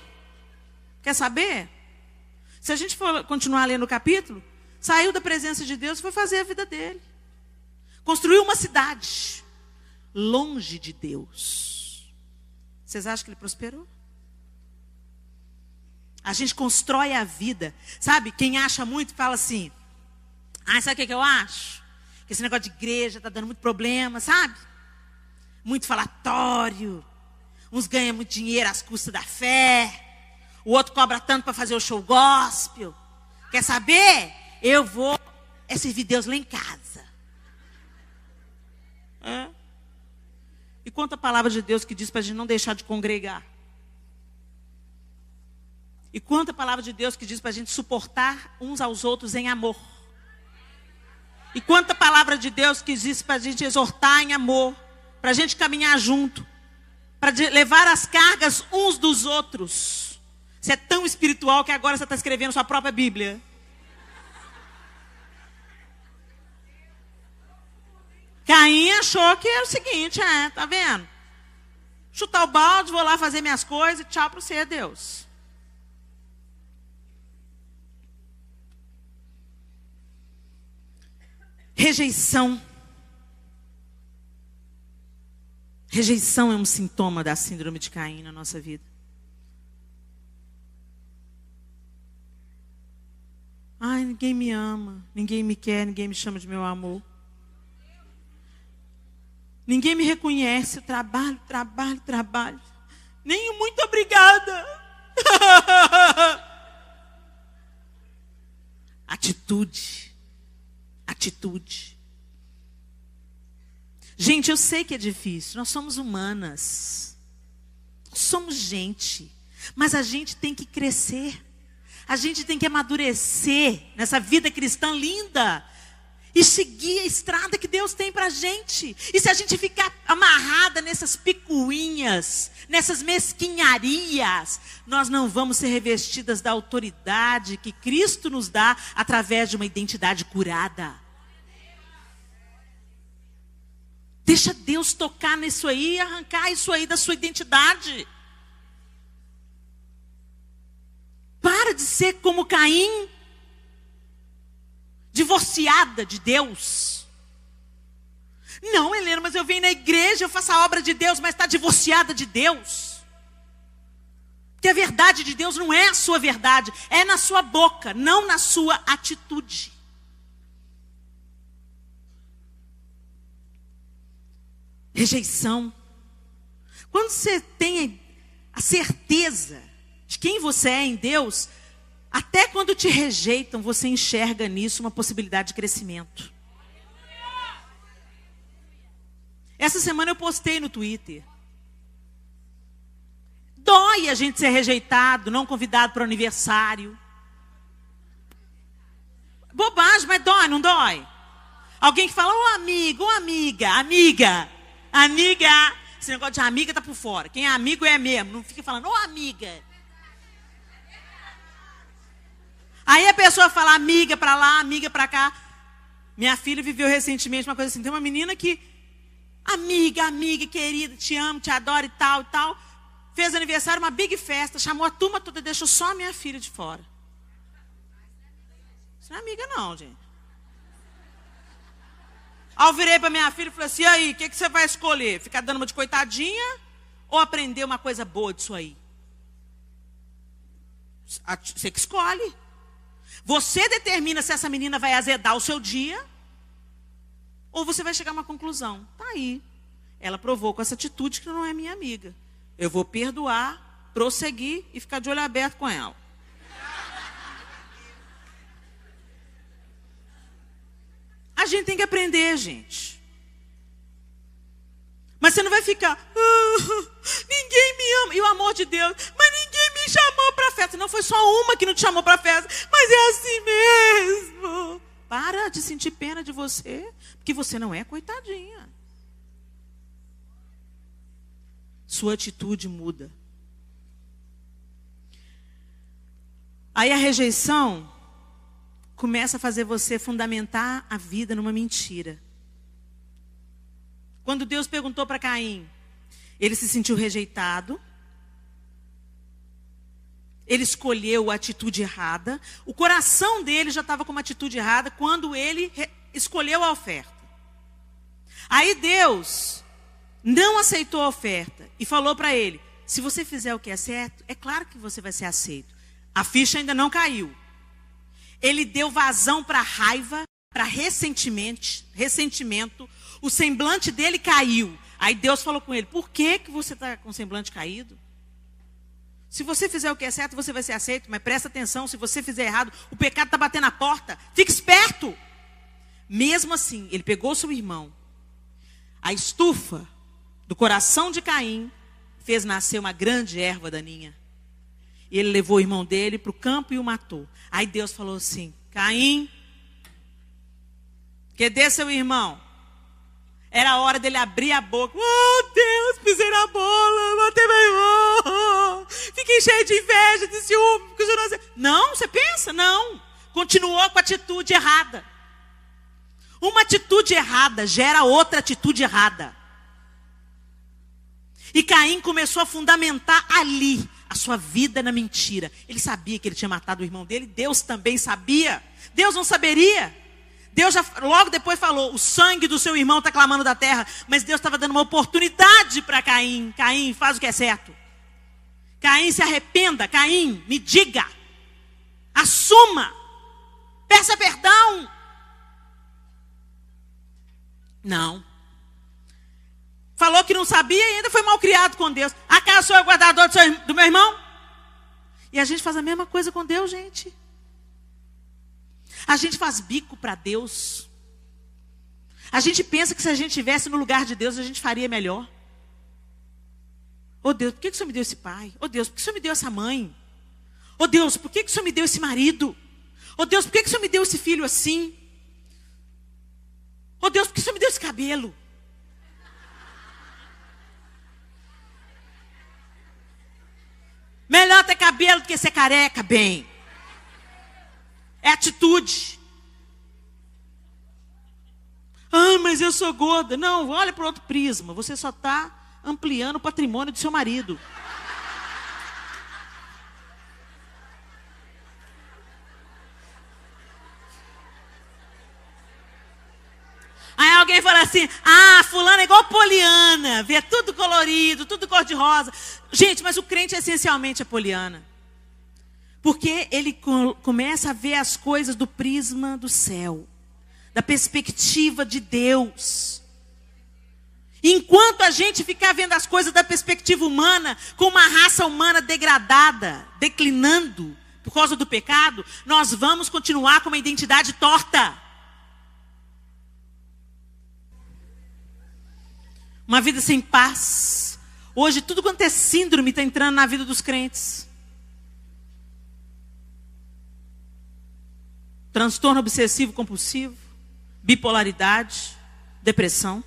Quer saber? Se a gente for continuar lendo o capítulo, saiu da presença de Deus e foi fazer a vida dele. Construiu uma cidade longe de Deus. Vocês acham que ele prosperou? A gente constrói a vida. Sabe, quem acha muito fala assim: ah, sabe o que eu acho? Que esse negócio de igreja está dando muito problema, sabe? Muito falatório. Uns ganham muito dinheiro às custas da fé. O outro cobra tanto para fazer o show gospel. Quer saber? Eu vou servir Deus lá em casa. E quanto a palavra de Deus que diz para a gente não deixar de congregar? E quanto a palavra de Deus que diz para a gente suportar uns aos outros em amor? E quanto a palavra de Deus que diz para a gente exortar em amor? Para a gente caminhar junto? Para levar as cargas uns dos outros? Você é tão espiritual que agora você está escrevendo sua própria Bíblia. Caim achou que era o seguinte, tá vendo? Chutar o balde, vou lá fazer minhas coisas e tchau para você, Deus. Rejeição. Rejeição é um sintoma da síndrome de Caim na nossa vida. Ai, ninguém me ama, ninguém me quer, ninguém me chama de meu amor. Ninguém me reconhece, trabalho. Nem muito obrigada. Atitude. Gente, eu sei que é difícil. Nós somos humanas. Somos gente. Mas a gente tem que crescer. A gente tem que amadurecer nessa vida cristã linda. E seguir a estrada que Deus tem pra gente. E se a gente ficar amarrada nessas picuinhas, nessas mesquinharias, nós não vamos ser revestidas da autoridade que Cristo nos dá através de uma identidade curada. Deixa Deus tocar nisso aí e arrancar isso aí da sua identidade. Para de ser como Caim, divorciada de Deus. Não, Helena, mas eu venho na igreja, eu faço a obra de Deus, mas está divorciada de Deus. Porque a verdade de Deus não é a sua verdade, é na sua boca, não na sua atitude. Rejeição. Quando você tem a certeza de quem você é em Deus, até quando te rejeitam, você enxerga nisso uma possibilidade de crescimento. Essa semana eu postei no Twitter. Dói a gente ser rejeitado, não convidado para o aniversário. Bobagem, mas dói, não dói? Alguém que fala, ô amigo, ô amiga. Esse negócio de amiga tá por fora. Quem é amigo é mesmo, não fica falando, ô amiga. Aí a pessoa fala amiga pra lá, amiga pra cá. Minha filha viveu recentemente uma coisa assim. Tem uma menina que, amiga, querida, te amo, te adoro e tal. Fez aniversário, uma big festa, chamou a turma toda e deixou só a minha filha de fora. Isso não é amiga não, gente. Aí eu virei pra minha filha e falei assim, e aí, o que você vai escolher? Ficar dando uma de coitadinha ou aprender uma coisa boa disso aí? Você que escolhe. Você determina se essa menina vai azedar o seu dia ou você vai chegar a uma conclusão. Tá aí. Ela provou com essa atitude que não é minha amiga. Eu vou perdoar, prosseguir e ficar de olho aberto com ela. A gente tem que aprender, gente. Mas você não vai ficar, ninguém me ama. E o amor de Deus, mas ninguém me chamou para a festa. Não foi só uma que não te chamou para a festa, mas é assim mesmo. Para de sentir pena de você, porque você não é coitadinha. Sua atitude muda. Aí a rejeição começa a fazer você fundamentar a vida numa mentira. Quando Deus perguntou para Caim, ele se sentiu rejeitado. Ele escolheu a atitude errada. O coração dele já estava com uma atitude errada quando ele escolheu a oferta. Aí Deus não aceitou a oferta e falou para ele, se você fizer o que é certo, é claro que você vai ser aceito. A ficha ainda não caiu. Ele deu vazão para raiva, para ressentimento. O semblante dele caiu. Aí Deus falou com ele, por que você está com o semblante caído? Se você fizer o que é certo, você vai ser aceito. Mas presta atenção, se você fizer errado, o pecado está batendo na porta. Fique esperto. Mesmo assim, ele pegou seu irmão. A estufa do coração de Caim fez nascer uma grande erva daninha. E ele levou o irmão dele para o campo e o matou. Aí Deus falou assim, Caim, cadê seu irmão? Era a hora dele abrir a boca. Oh, Deus, pisei na bola, matei meu irmão. Fiquei cheio de inveja, de ciúme. Não, você pensa? Não. Continuou com a atitude errada. Uma atitude errada gera outra atitude errada. E Caim começou a fundamentar ali a sua vida na mentira. Ele sabia que ele tinha matado o irmão dele. Deus também sabia. Deus não saberia. Deus já logo depois falou, o sangue do seu irmão está clamando da terra. Mas Deus estava dando uma oportunidade para Caim. Caim, faz o que é certo. Caim, se arrependa. Caim, me diga. Assuma. Peça perdão. Não. Falou que não sabia e ainda foi mal criado com Deus. Acaso sou eu guardador do meu irmão? E a gente faz a mesma coisa com Deus, gente. A gente faz bico para Deus. A gente pensa que se a gente estivesse no lugar de Deus, a gente faria melhor. Oh Deus, por que o Senhor me deu esse pai? Oh Deus, por que o Senhor me deu essa mãe? Oh Deus, por que o Senhor me deu esse marido? Oh Deus, por que o Senhor me deu esse filho assim? Oh Deus, por que o Senhor me deu esse cabelo? Melhor ter cabelo do que ser careca, bem. É atitude. Ah, mas eu sou gorda. Não, olha para outro prisma. Você só está ampliando o patrimônio do seu marido. Aí alguém fala assim, fulano é igual Poliana, vê tudo colorido, tudo cor-de-rosa. Gente, mas o crente essencialmente é Poliana. Porque ele começa a ver as coisas do prisma do céu, da perspectiva de Deus. Enquanto a gente ficar vendo as coisas da perspectiva humana, com uma raça humana degradada, declinando por causa do pecado, nós vamos continuar com uma identidade torta. Uma vida sem paz. Hoje tudo quanto é síndrome está entrando na vida dos crentes. Transtorno obsessivo compulsivo, bipolaridade, depressão.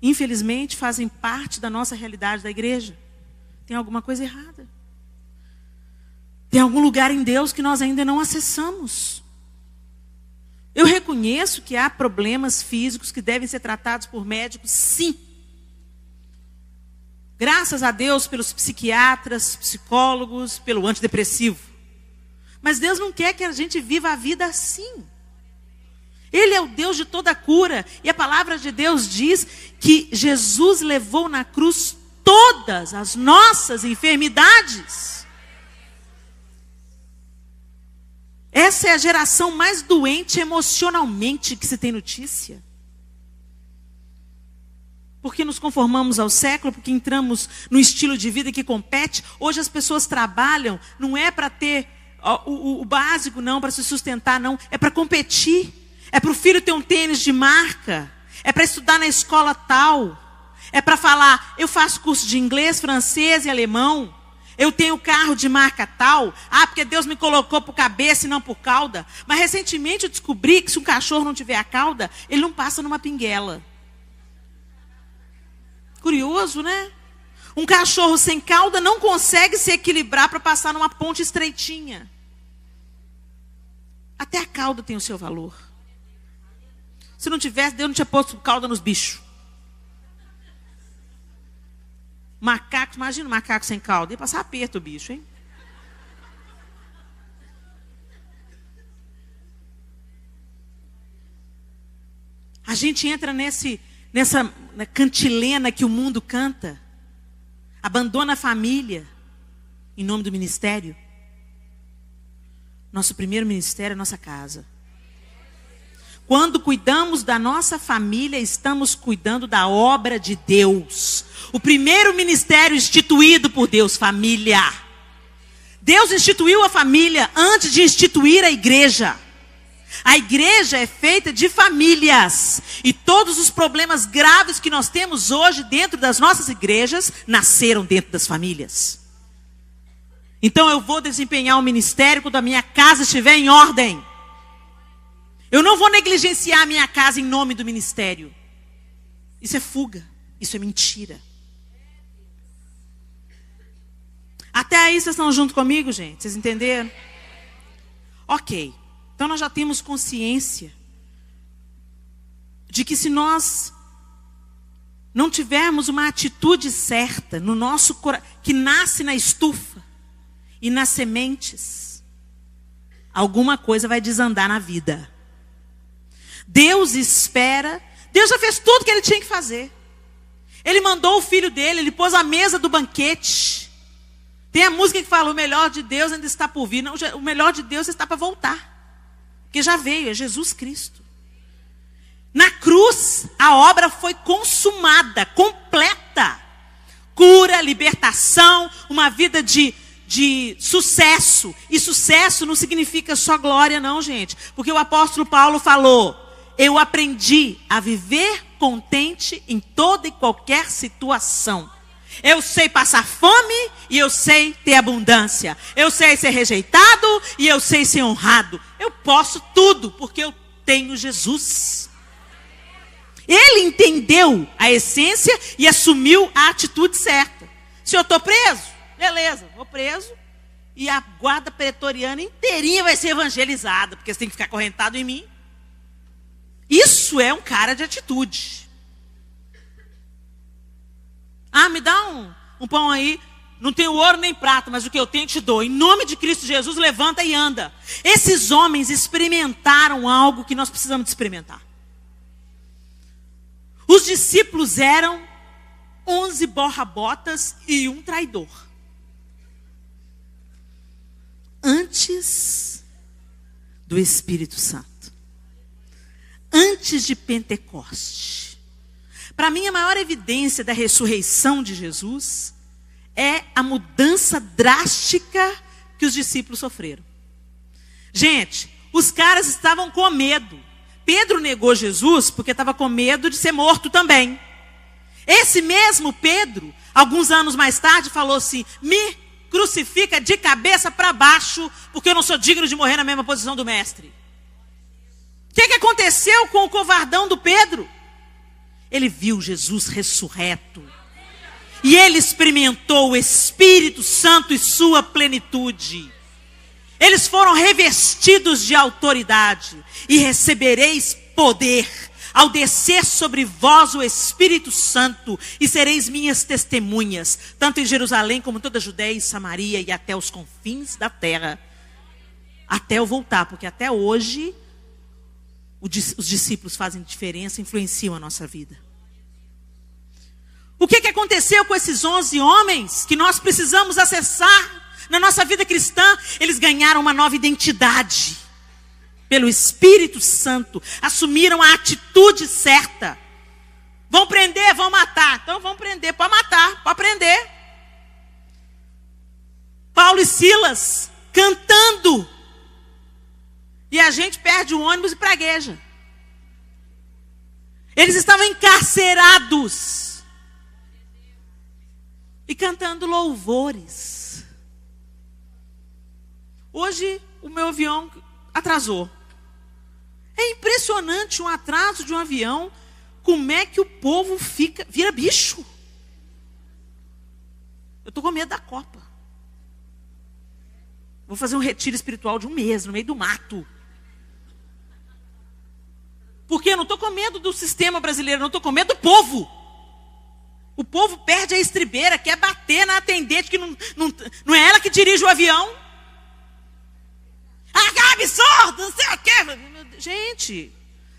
Infelizmente fazem parte da nossa realidade da igreja. Tem alguma coisa errada. Tem algum lugar em Deus que nós ainda não acessamos. Eu reconheço que há problemas físicos que devem ser tratados por médicos, sim. Graças a Deus pelos psiquiatras, psicólogos, pelo antidepressivo. Mas Deus não quer que a gente viva a vida assim. Ele é o Deus de toda cura. E a palavra de Deus diz que Jesus levou na cruz todas as nossas enfermidades. Essa é a geração mais doente emocionalmente que se tem notícia. Porque nos conformamos ao século, porque entramos no estilo de vida que compete. Hoje as pessoas trabalham, não é para ter o básico, não, para se sustentar, não. É para competir. É para o filho ter um tênis de marca. É para estudar na escola tal. É para falar, eu faço curso de inglês, francês e alemão. Eu tenho carro de marca tal. Porque Deus me colocou por cabeça e não por cauda. Mas recentemente eu descobri que se um cachorro não tiver a cauda, ele não passa numa pinguela. Curioso, né? Um cachorro sem cauda não consegue se equilibrar para passar numa ponte estreitinha. Até a cauda tem o seu valor. Se não tivesse, Deus não tinha posto cauda nos bichos. Macaco, imagina um macaco sem cauda. Ia passar aperto o bicho, hein? A gente entra nessa cantilena que o mundo canta. Abandona a família em nome do ministério. Nosso primeiro ministério é a nossa casa. Quando cuidamos da nossa família, estamos cuidando da obra de Deus. O primeiro ministério instituído por Deus, família. Deus instituiu a família antes de instituir a igreja. A igreja é feita de famílias. E todos os problemas graves que nós temos hoje dentro das nossas igrejas, nasceram dentro das famílias. Então eu vou desempenhar o ministério quando a minha casa estiver em ordem. Eu não vou negligenciar a minha casa em nome do ministério. Isso é fuga. Isso é mentira. Até aí vocês estão junto comigo, gente? Vocês entenderam? Ok. Então nós já temos consciência de que se nós não tivermos uma atitude certa no nosso coração, que nasce na estufa e nas sementes, alguma coisa vai desandar na vida. Deus espera. Deus já fez tudo que ele tinha que fazer. Ele mandou o filho dele, ele pôs a mesa do banquete. Tem a música que fala, o melhor de Deus ainda está por vir. Não, o melhor de Deus está para voltar. Porque já veio, é Jesus Cristo. Na cruz, a obra foi consumada, completa. Cura, libertação, uma vida de sucesso. E sucesso não significa só glória, não, gente. Porque o apóstolo Paulo falou, eu aprendi a viver contente em toda e qualquer situação. Eu sei passar fome e eu sei ter abundância. Eu sei ser rejeitado e eu sei ser honrado. Eu posso tudo porque eu tenho Jesus. Ele entendeu a essência e assumiu a atitude certa. Se eu estou preso, beleza, vou preso. E a guarda pretoriana inteirinha vai ser evangelizada, porque você tem que ficar acorrentado em mim. Isso é um cara de atitude. Ah, me dá um pão aí. Não tenho ouro nem prata, mas o que eu tenho te dou. Em nome de Cristo Jesus, levanta e anda. Esses homens experimentaram algo que nós precisamos de experimentar. Os discípulos eram 11 borra-botas e um traidor. Antes do Espírito Santo. Antes de Pentecoste. Para mim, a maior evidência da ressurreição de Jesus é a mudança drástica que os discípulos sofreram. Gente, os caras estavam com medo. Pedro negou Jesus porque estava com medo de ser morto também. Esse mesmo Pedro, alguns anos mais tarde, falou assim, me crucifica de cabeça para baixo, porque eu não sou digno de morrer na mesma posição do mestre. O que aconteceu com o covardão do Pedro? Ele viu Jesus ressurreto. E ele experimentou o Espírito Santo e sua plenitude. Eles foram revestidos de autoridade. E recebereis poder ao descer sobre vós o Espírito Santo. E sereis minhas testemunhas, tanto em Jerusalém como em toda a Judeia e Samaria e até os confins da terra. Até eu voltar, porque até hoje os discípulos fazem diferença, influenciam a nossa vida. O que aconteceu com esses 11 homens que nós precisamos acessar na nossa vida cristã? Eles ganharam uma nova identidade pelo Espírito Santo, assumiram a atitude certa. Vão prender, vão matar. Então vão prender, pode matar, pode prender. Paulo e Silas cantando. E a gente perde o ônibus e pragueja. Eles estavam encarcerados. E cantando louvores. Hoje o meu avião atrasou. É impressionante um atraso de um avião. Como é que o povo vira bicho? Eu estou com medo da Copa. Vou fazer um retiro espiritual de 1 mês, no meio do mato. Porque eu não estou com medo do sistema brasileiro, não estou com medo do povo. O povo perde a estribeira, quer bater na atendente, que não é ela que dirige o avião. Ah, que absurdo, não sei o quê. Gente,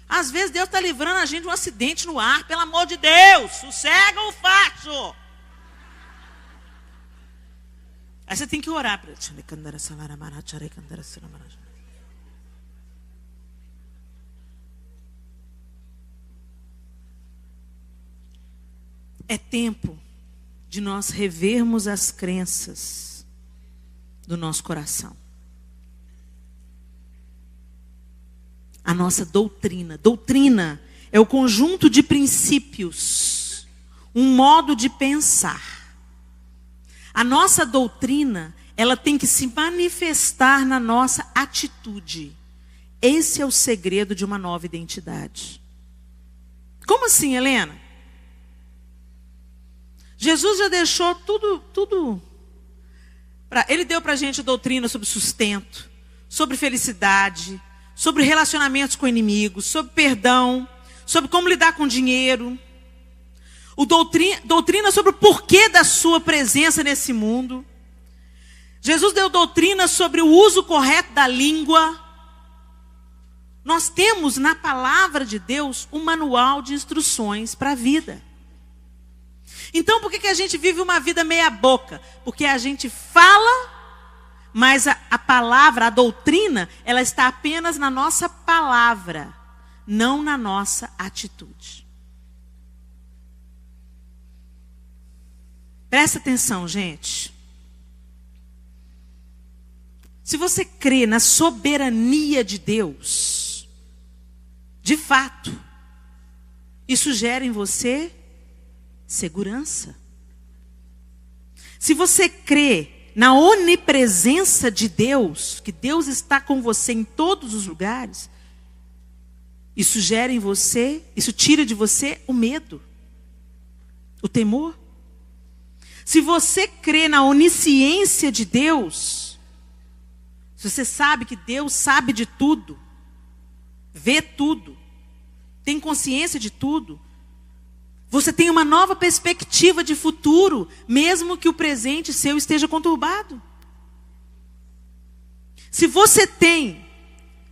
às vezes Deus está livrando a gente de um acidente no ar, pelo amor de Deus, sossega o facho. Aí você tem que orar para É tempo de nós revermos as crenças do nosso coração. A nossa doutrina. Doutrina é o conjunto de princípios, um modo de pensar. A nossa doutrina, ela tem que se manifestar na nossa atitude. Esse é o segredo de uma nova identidade. Como assim, Helena? Jesus já deixou tudo. Ele deu para a gente doutrina sobre sustento, sobre felicidade, sobre relacionamentos com inimigos, sobre perdão, sobre como lidar com dinheiro. Doutrina sobre o porquê da sua presença nesse mundo. Jesus deu doutrina sobre o uso correto da língua. Nós temos na palavra de Deus um manual de instruções para a vida. Então por que a gente vive uma vida meia boca? Porque a gente fala, mas a palavra, a doutrina, ela está apenas na nossa palavra, não na nossa atitude. Presta atenção, gente. Se você crê na soberania de Deus, de fato, isso gera em você segurança. Se você crê na onipresença de Deus, que Deus está com você em todos os lugares, isso gera em você, isso tira de você o medo, o temor. Se você crê na onisciência de Deus, se você sabe que Deus sabe de tudo, vê tudo, tem consciência de tudo, você tem uma nova perspectiva de futuro, mesmo que o presente seu esteja conturbado. Se você tem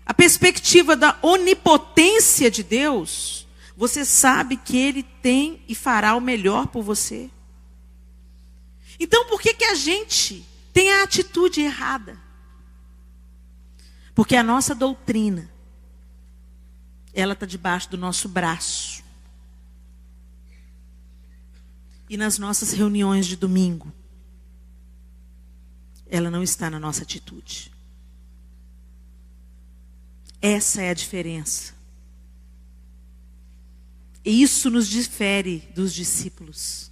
a perspectiva da onipotência de Deus, você sabe que Ele tem e fará o melhor por você. Então por que a gente tem a atitude errada? Porque a nossa doutrina, ela está debaixo do nosso braço. E nas nossas reuniões de domingo, ela não está na nossa atitude. Essa é a diferença. E isso nos difere dos discípulos.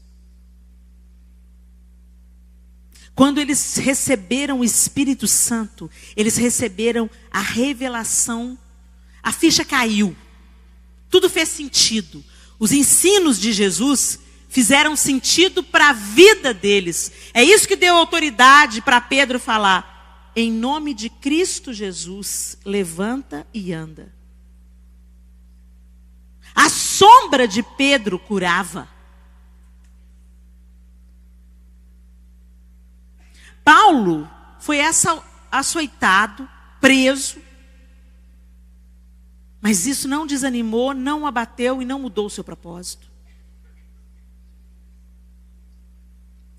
Quando eles receberam o Espírito Santo, eles receberam a revelação, a ficha caiu. Tudo fez sentido. Os ensinos de Jesus fizeram sentido para a vida deles. É isso que deu autoridade para Pedro falar: em nome de Cristo Jesus, levanta e anda. A sombra de Pedro curava. Paulo foi açoitado, preso, mas isso não desanimou, não o abateu e não mudou o seu propósito.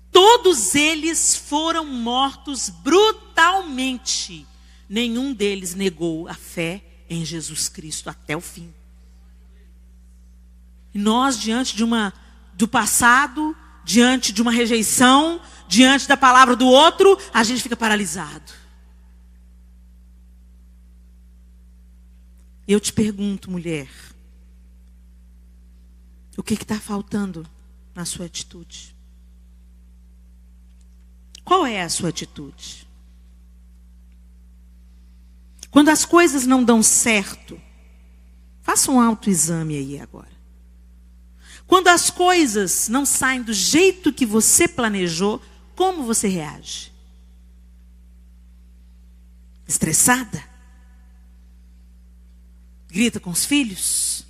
Todos eles foram mortos brutalmente. Nenhum deles negou a fé em Jesus Cristo até o fim. E nós, diante do passado, diante de uma rejeição, diante da palavra do outro, a gente fica paralisado. Eu te pergunto, mulher, o que está faltando na sua atitude? Qual é a sua atitude? Quando as coisas não dão certo, faça um autoexame aí agora. Quando as coisas não saem do jeito que você planejou, como você reage? Estressada? Grita com os filhos?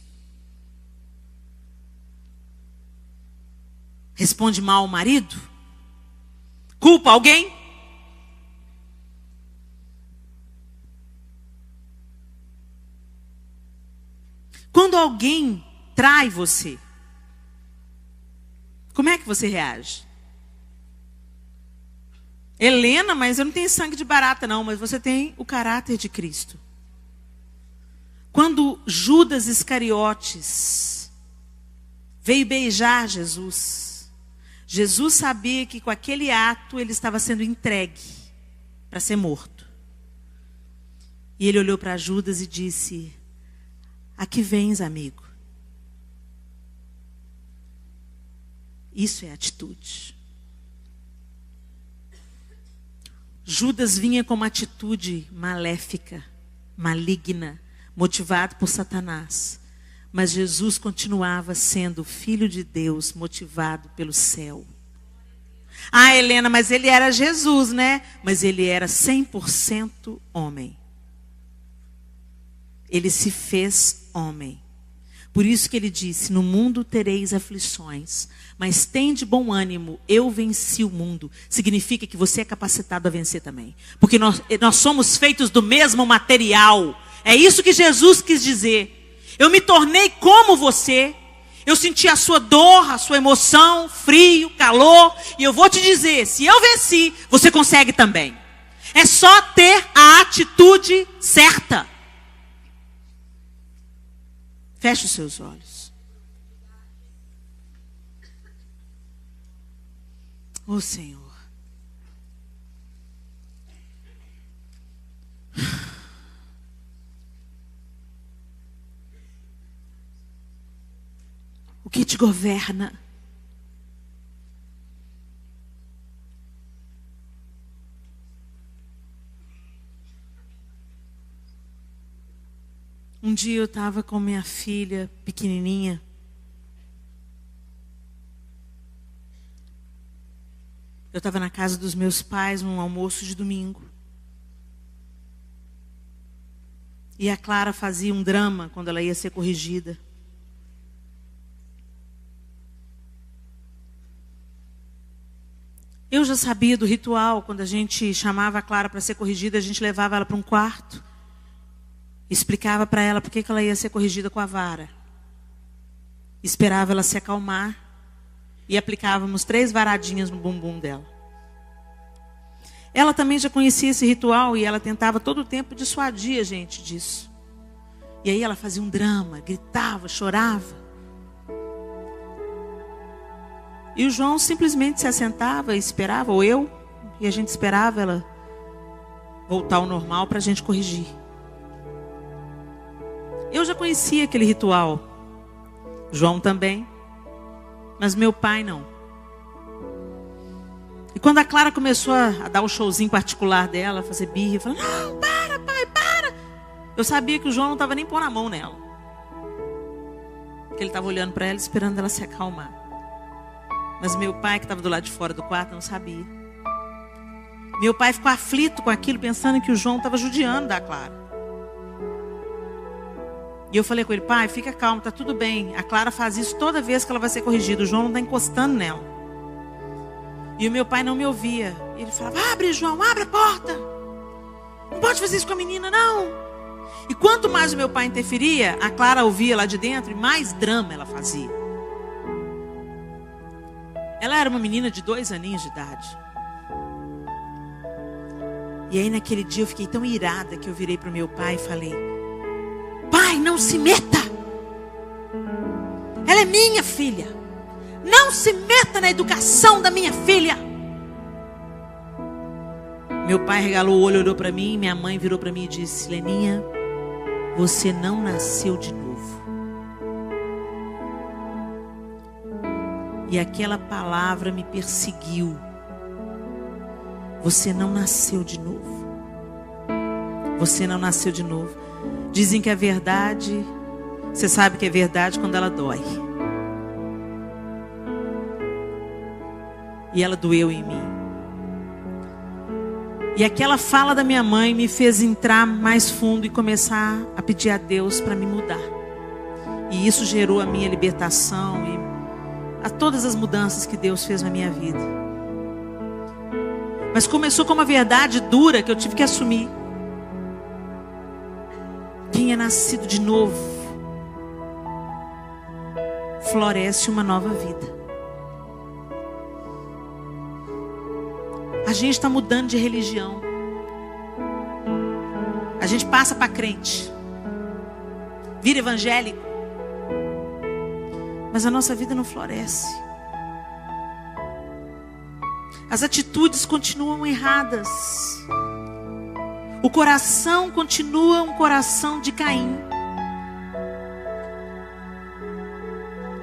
Responde mal ao marido? Culpa alguém? Quando alguém trai você, como é que você reage? Helena, mas eu não tenho sangue de barata não, mas você tem o caráter de Cristo. Quando Judas Iscariotes veio beijar Jesus, Jesus sabia que com aquele ato ele estava sendo entregue para ser morto. E ele olhou para Judas e disse: a que vens, amigo? Isso é atitude. Judas vinha com uma atitude maléfica, maligna, motivado por Satanás. Mas Jesus continuava sendo filho de Deus, motivado pelo céu. Ah, Helena, mas ele era Jesus, né? Mas ele era 100% homem. Ele se fez homem. Por isso que ele disse: no mundo tereis aflições, mas tende bom ânimo, eu venci o mundo. Significa que você é capacitado a vencer também. Porque nós somos feitos do mesmo material. É isso que Jesus quis dizer. Eu me tornei como você. Eu senti a sua dor, a sua emoção, frio, calor. E eu vou te dizer, se eu venci, você consegue também. É só ter a atitude certa. Feche os seus olhos. Ô Senhor. O que te governa? Um dia eu estava com minha filha pequenininha. Eu estava na casa dos meus pais num almoço de domingo. E a Clara fazia um drama quando ela ia ser corrigida. Eu já sabia do ritual. Quando a gente chamava a Clara para ser corrigida, a gente levava ela para um quarto. Explicava para ela por que ela ia ser corrigida com a vara. Esperava ela se acalmar. E aplicávamos 3 varadinhas no bumbum dela. Ela também já conhecia esse ritual e ela tentava todo o tempo dissuadir a gente disso. E aí ela fazia um drama, gritava, chorava. E o João simplesmente se assentava e esperava, ou eu, e a gente esperava ela voltar ao normal para a gente corrigir. Eu já conhecia aquele ritual, João também, mas meu pai não. E quando a Clara começou a dar o showzinho particular dela, fazer birra, eu falei, não, para pai, para. Eu sabia que o João não estava nem pondo a mão nela. Porque ele estava olhando para ela, esperando ela se acalmar. Mas meu pai, que estava do lado de fora do quarto, não sabia. Meu pai ficou aflito com aquilo, pensando que o João estava judiando da Clara. E eu falei com ele, pai, fica calmo, está tudo bem. A Clara faz isso toda vez que ela vai ser corrigida. O João não está encostando nela. E o meu pai não me ouvia. Ele falava, abre, João, abre a porta. Não pode fazer isso com a menina, não. E quanto mais o meu pai interferia, a Clara ouvia lá de dentro e mais drama ela fazia. Ela era uma menina de 2 aninhos de idade. E aí naquele dia eu fiquei tão irada que eu virei para o meu pai e falei, pai, não se meta. Ela é minha filha. Não se meta na educação da minha filha. Meu pai regalou o olho, olhou para mim. Minha mãe virou para mim e disse, Leninha, você não nasceu de novo. E aquela palavra me perseguiu. Você não nasceu de novo. Você não nasceu de novo. Dizem que a verdade, você sabe que é verdade quando ela dói. E ela doeu em mim. E aquela fala da minha mãe me fez entrar mais fundo e começar a pedir a Deus para me mudar. E isso gerou a minha libertação e a todas as mudanças que Deus fez na minha vida. Mas começou com uma verdade dura que eu tive que assumir. Quem é nascido de novo floresce uma nova vida. A gente está mudando de religião. A gente passa para crente, vira evangélico, mas a nossa vida não floresce. As atitudes continuam erradas. O coração continua um coração de Caim.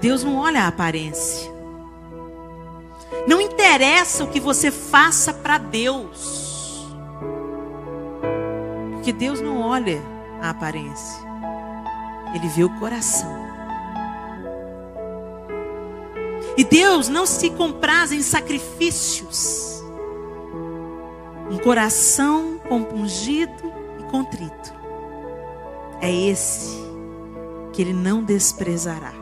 Deus não olha a aparência. Não interessa o que você faça para Deus. Porque Deus não olha a aparência. Ele vê o coração. E Deus não se compraz em sacrifícios. Um coração compungido e contrito. É esse que Ele não desprezará.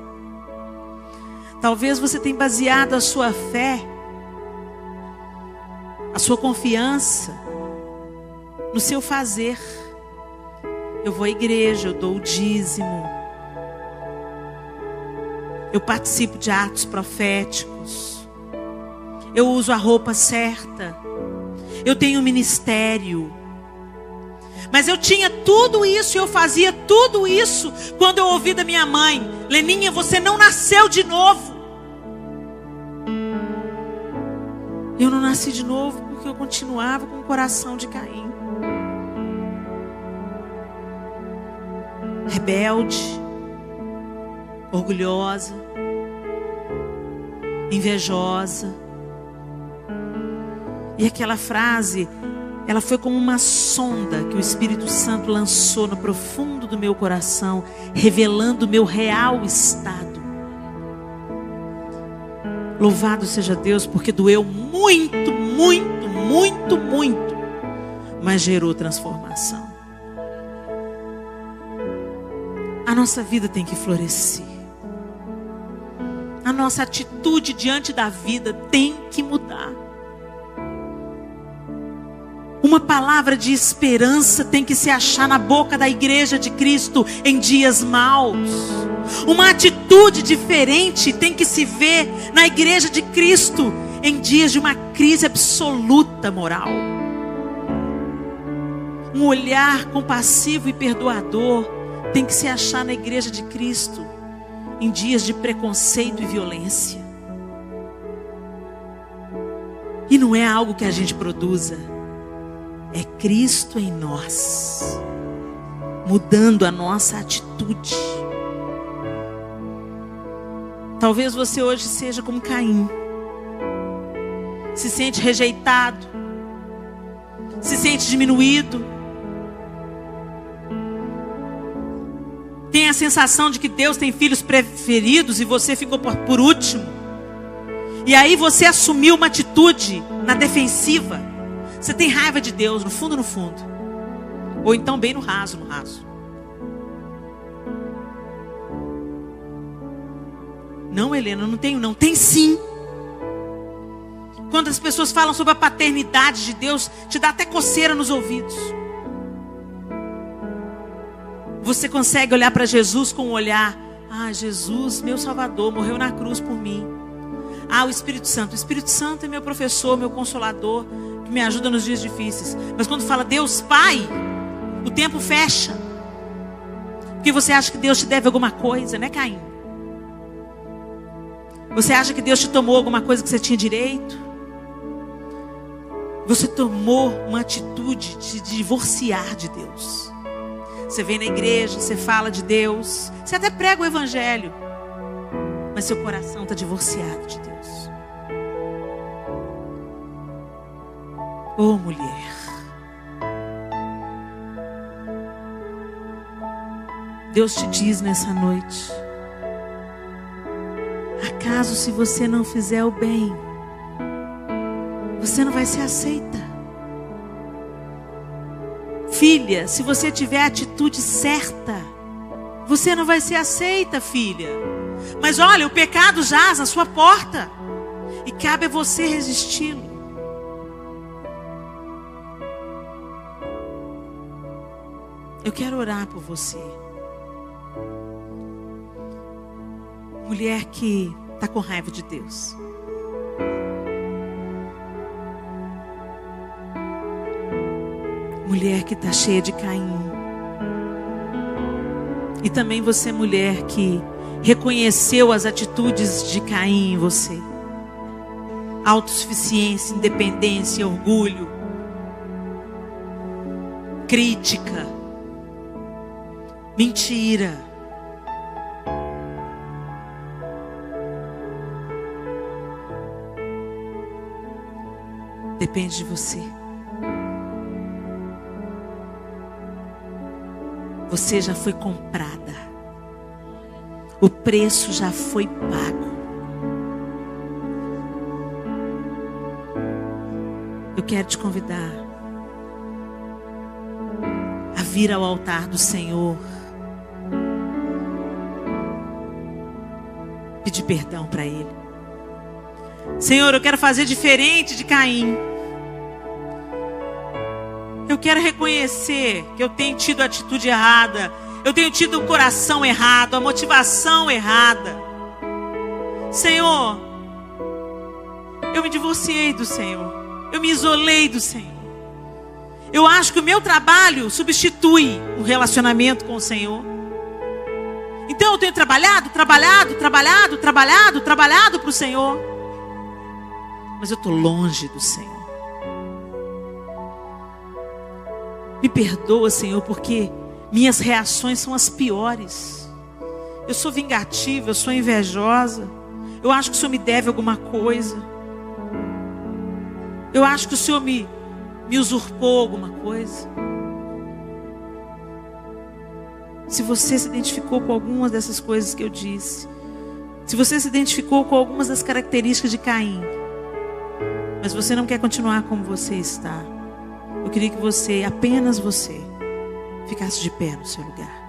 Talvez você tenha baseado a sua fé, a sua confiança no seu fazer. Eu vou à igreja, eu dou o dízimo. Eu participo de atos proféticos. Eu uso a roupa certa. Eu tenho ministério. Mas eu tinha tudo isso e eu fazia tudo isso quando eu ouvi da minha mãe: Leninha, você não nasceu de novo. Eu não nasci de novo porque eu continuava com o coração de Caim. Rebelde, orgulhosa, invejosa. E aquela frase, ela foi como uma sonda que o Espírito Santo lançou no profundo do meu coração, revelando o meu real estado. Louvado seja Deus, porque doeu muito, muito, muito, muito, mas gerou transformação. A nossa vida tem que florescer. A nossa atitude diante da vida tem que mudar. Uma palavra de esperança tem que se achar na boca da igreja de Cristo em dias maus. Uma atitude diferente tem que se ver na igreja de Cristo em dias de uma crise absoluta moral. Um olhar compassivo e perdoador tem que se achar na igreja de Cristo em dias de preconceito e violência. E não é algo que a gente produza. É Cristo em nós, mudando a nossa atitude. Talvez você hoje seja como Caim. Se sente rejeitado, se sente diminuído. Tem a sensação de que Deus tem filhos preferidos e você ficou por último. E aí você assumiu uma atitude na defensiva. Você tem raiva de Deus, no fundo, no fundo. Ou então bem no raso, no raso. Não, Helena, não tenho não. Tem sim. Quando as pessoas falam sobre a paternidade de Deus, te dá até coceira nos ouvidos. Você consegue olhar para Jesus com um olhar: ah, Jesus, meu Salvador, morreu na cruz por mim. Ah, o Espírito Santo. O Espírito Santo é meu professor, meu consolador, que me ajuda nos dias difíceis. Mas quando fala Deus Pai, o tempo fecha. Porque você acha que Deus te deve alguma coisa, né, Caim? Você acha que Deus te tomou alguma coisa que você tinha direito? Você tomou uma atitude de divorciar de Deus. Você vem na igreja, você fala de Deus, você até prega o evangelho, mas seu coração está divorciado de Deus. Oh, mulher, Deus te diz nessa noite: acaso se você não fizer o bem, você não vai ser aceita. Filha, se você tiver a atitude certa, você não vai ser aceita, filha. Mas olha, o pecado jaz na sua porta e cabe a você resisti-lo. Eu quero orar por você. Mulher que está com raiva de Deus. Mulher que está cheia de Caim. E também você, mulher que reconheceu as atitudes de Caim em você. Autossuficiência, independência, orgulho, crítica, mentira. Depende de você. Você já foi comprada. O preço já foi pago. Eu quero te convidar a vir ao altar do Senhor, pedir perdão para Ele. Senhor, eu quero fazer diferente de Caim. Eu quero reconhecer que eu tenho tido a atitude errada. Eu tenho tido o coração errado, a motivação errada. Senhor, eu me divorciei do Senhor. Eu me isolei do Senhor. Eu acho que o meu trabalho substitui o relacionamento com o Senhor. Então eu tenho trabalhado para o Senhor. Mas eu estou longe do Senhor. Me perdoa, Senhor, porque minhas reações são as piores. Eu sou vingativa, eu sou invejosa. Eu acho que o Senhor me deve alguma coisa. Eu acho que o Senhor me usurpou alguma coisa. Se você se identificou com algumas dessas coisas que eu disse, se você se identificou com algumas das características de Caim, mas você não quer continuar como você está, eu queria que você, apenas você, ficasse de pé no seu lugar.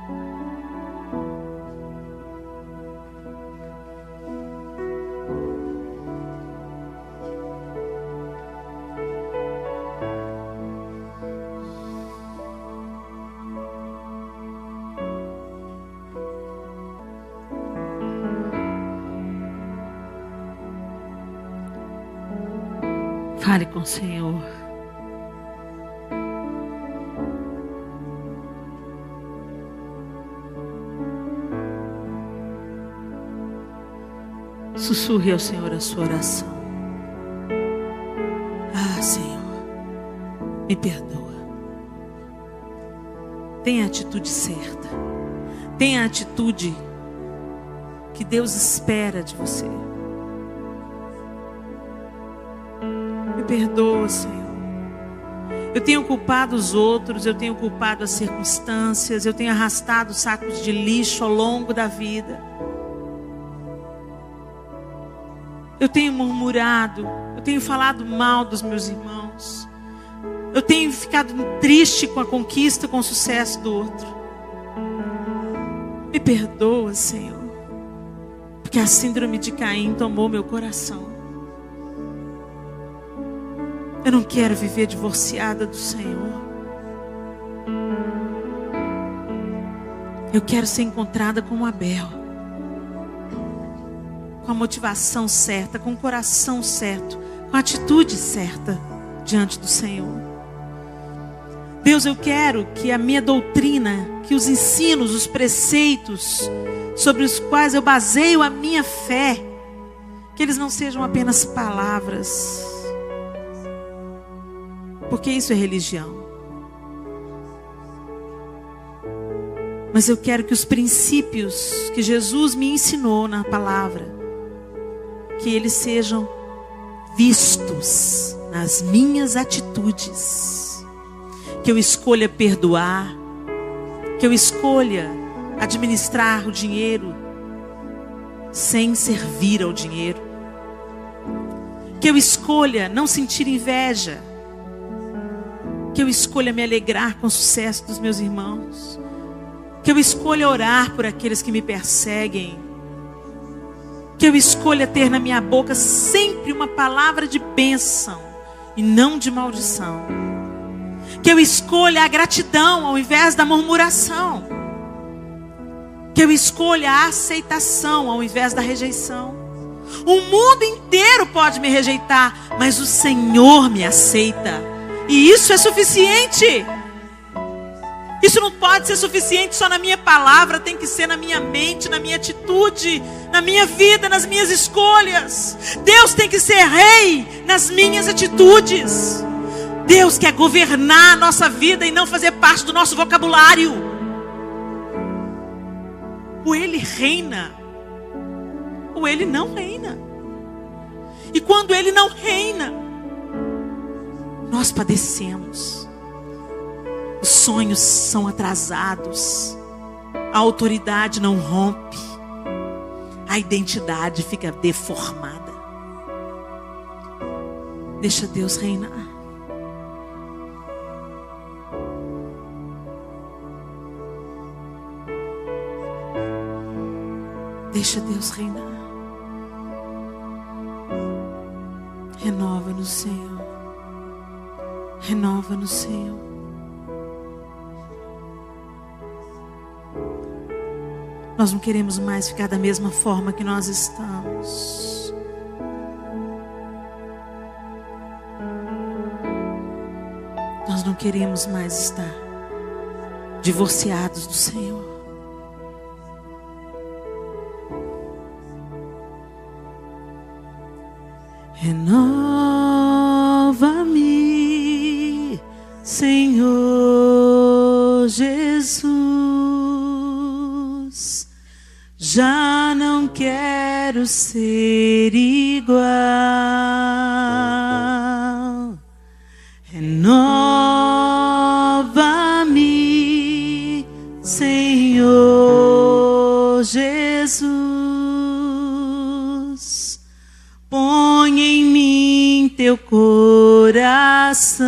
Fale com o Senhor. Sussurre ao Senhor a sua oração. Ah, Senhor, me perdoa. Tenha a atitude certa. Tenha a atitude que Deus espera de você. Me perdoa, Senhor. Eu tenho culpado os outros, eu tenho culpado as circunstâncias, eu tenho arrastado sacos de lixo ao longo da vida. Eu tenho murmurado, eu tenho falado mal dos meus irmãos. Eu tenho ficado triste com a conquista, com o sucesso do outro. Me perdoa, Senhor, porque a síndrome de Caim tomou meu coração. Eu não quero viver divorciada do Senhor. Eu quero ser encontrada como Abel, com a motivação certa, com o coração certo, com a atitude certa diante do Senhor. Deus, eu quero que a minha doutrina, que os ensinos, os preceitos sobre os quais eu baseio a minha fé, que eles não sejam apenas palavras, porque isso é religião. Mas eu quero que os princípios que Jesus me ensinou na palavra, que eles sejam vistos nas minhas atitudes. Que eu escolha perdoar, que eu escolha administrar o dinheiro sem servir ao dinheiro. Que eu escolha não sentir inveja. Que eu escolha me alegrar com o sucesso dos meus irmãos. Que eu escolha orar por aqueles que me perseguem. Que eu escolha ter na minha boca sempre uma palavra de bênção e não de maldição. Que eu escolha a gratidão ao invés da murmuração. Que eu escolha a aceitação ao invés da rejeição. O mundo inteiro pode me rejeitar, mas o Senhor me aceita. E isso é suficiente. Isso não pode ser suficiente só na minha palavra, tem que ser na minha mente, na minha atitude, na minha vida, nas minhas escolhas. Deus tem que ser rei nas minhas atitudes. Deus quer governar a nossa vida e não fazer parte do nosso vocabulário. Ou Ele reina, ou Ele não reina. E quando Ele não reina, nós padecemos. Os sonhos são atrasados. A autoridade não rompe. A identidade fica deformada. Deixa Deus reinar. Deixa Deus reinar. Renova-nos, Senhor. Renova-nos, Senhor. Nós não queremos mais ficar da mesma forma que nós estamos. Nós não queremos mais estar divorciados do Senhor. Renova-me, Senhor Jesus. Já não quero ser igual. Renova-me, Senhor Jesus. Põe em mim teu coração,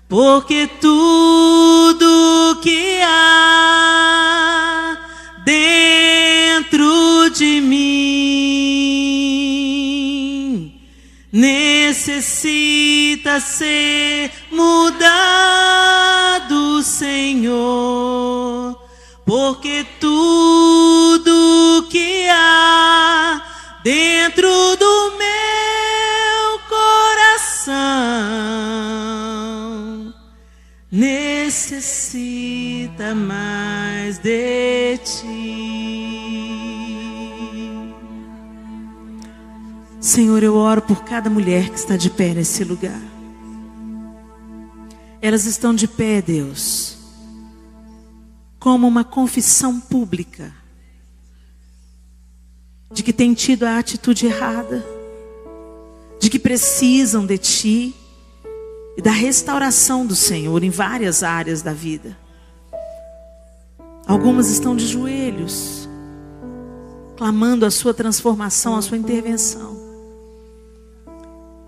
porque tudo que há dentro de mim necessita ser mudado, Senhor, porque tudo que há dentro do meu coração necessita mais de ti. Senhor, eu oro por cada mulher que está de pé nesse lugar. Elas estão de pé, Deus, como uma confissão pública de que têm tido a atitude errada, de que precisam de Ti e da restauração do Senhor em várias áreas da vida. Algumas estão de joelhos, clamando a Sua transformação, a Sua intervenção.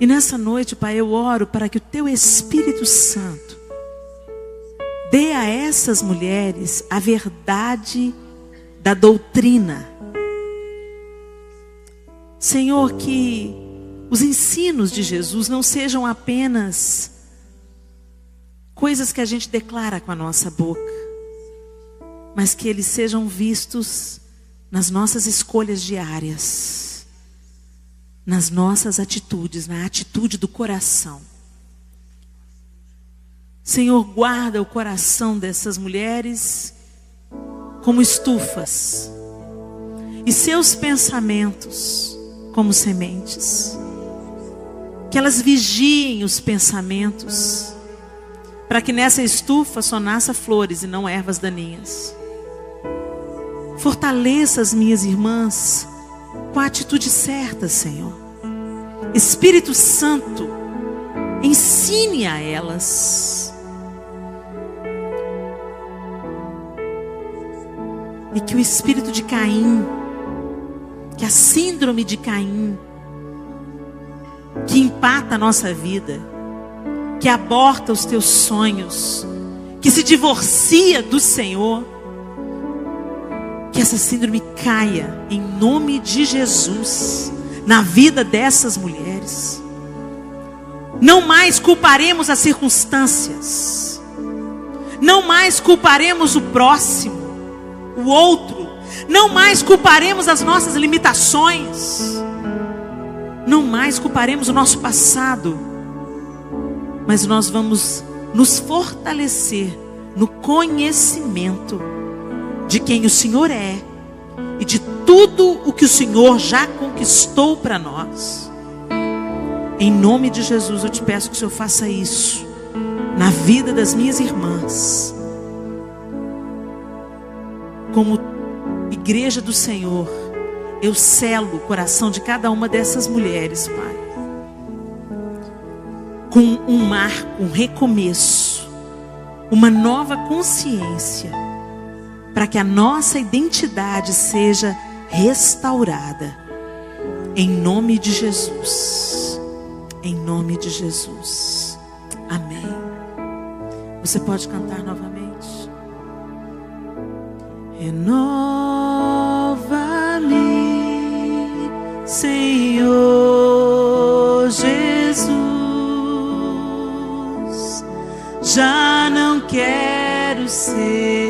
E nessa noite, Pai, eu oro para que o Teu Espírito Santo dê a essas mulheres a verdade da doutrina. Senhor, que os ensinos de Jesus não sejam apenas coisas que a gente declara com a nossa boca, mas que eles sejam vistos nas nossas escolhas diárias, nas nossas atitudes, na atitude do coração. Senhor, guarda o coração dessas mulheres como estufas e seus pensamentos como sementes. Que elas vigiem os pensamentos, para que nessa estufa só nasça flores e não ervas daninhas. Fortaleça as minhas irmãs com a atitude certa, Senhor. Espírito Santo, ensine a elas. E que o espírito de Caim, que a síndrome de Caim, que empata a nossa vida, que aborta os teus sonhos, que se divorcia do Senhor, que essa síndrome caia em nome de Jesus na vida dessas mulheres. Não mais culparemos as circunstâncias, não mais culparemos o próximo, o outro, não mais culparemos as nossas limitações, não mais culparemos o nosso passado, mas nós vamos nos fortalecer no conhecimento de quem o Senhor é e de tudo o que o Senhor já conquistou para nós. Em nome de Jesus eu te peço que o Senhor faça isso na vida das minhas irmãs. Como igreja do Senhor, eu selo o coração de cada uma dessas mulheres, Pai, com um marco, um recomeço, uma nova consciência, para que a nossa identidade seja restaurada. Em nome de Jesus. Em nome de Jesus. Amém. Você pode cantar novamente. Renova-me, Senhor Jesus. Já não quero ser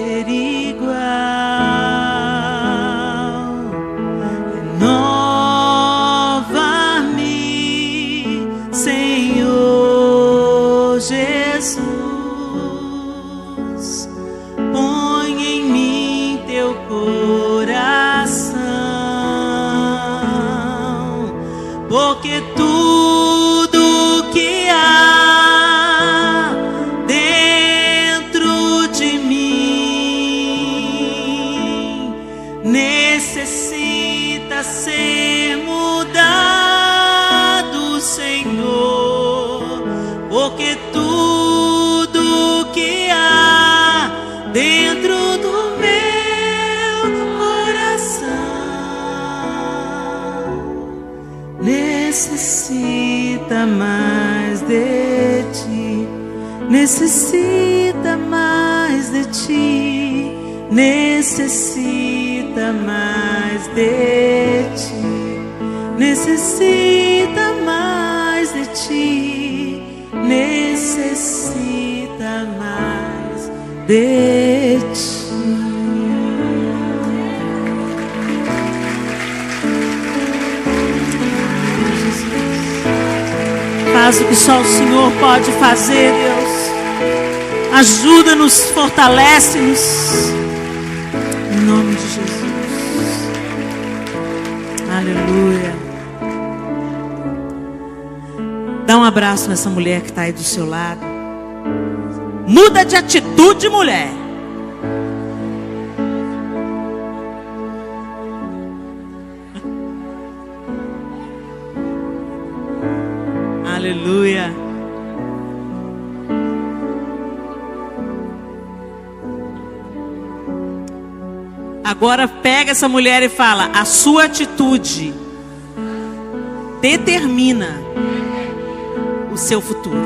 ser mudado, Senhor, porque tudo que há dentro do meu coração necessita mais de ti, necessita mais de ti, necessita mais de ti, necessita mais de ti, necessita mais de ti. Faz o que só o Senhor pode fazer, Deus. Ajuda-nos, fortalece-nos. Em nome de Jesus. Aleluia. Dá um abraço nessa mulher que está aí do seu lado. Muda de atitude, mulher. Aleluia. Agora pega essa mulher e fala: a sua atitude determina o seu futuro.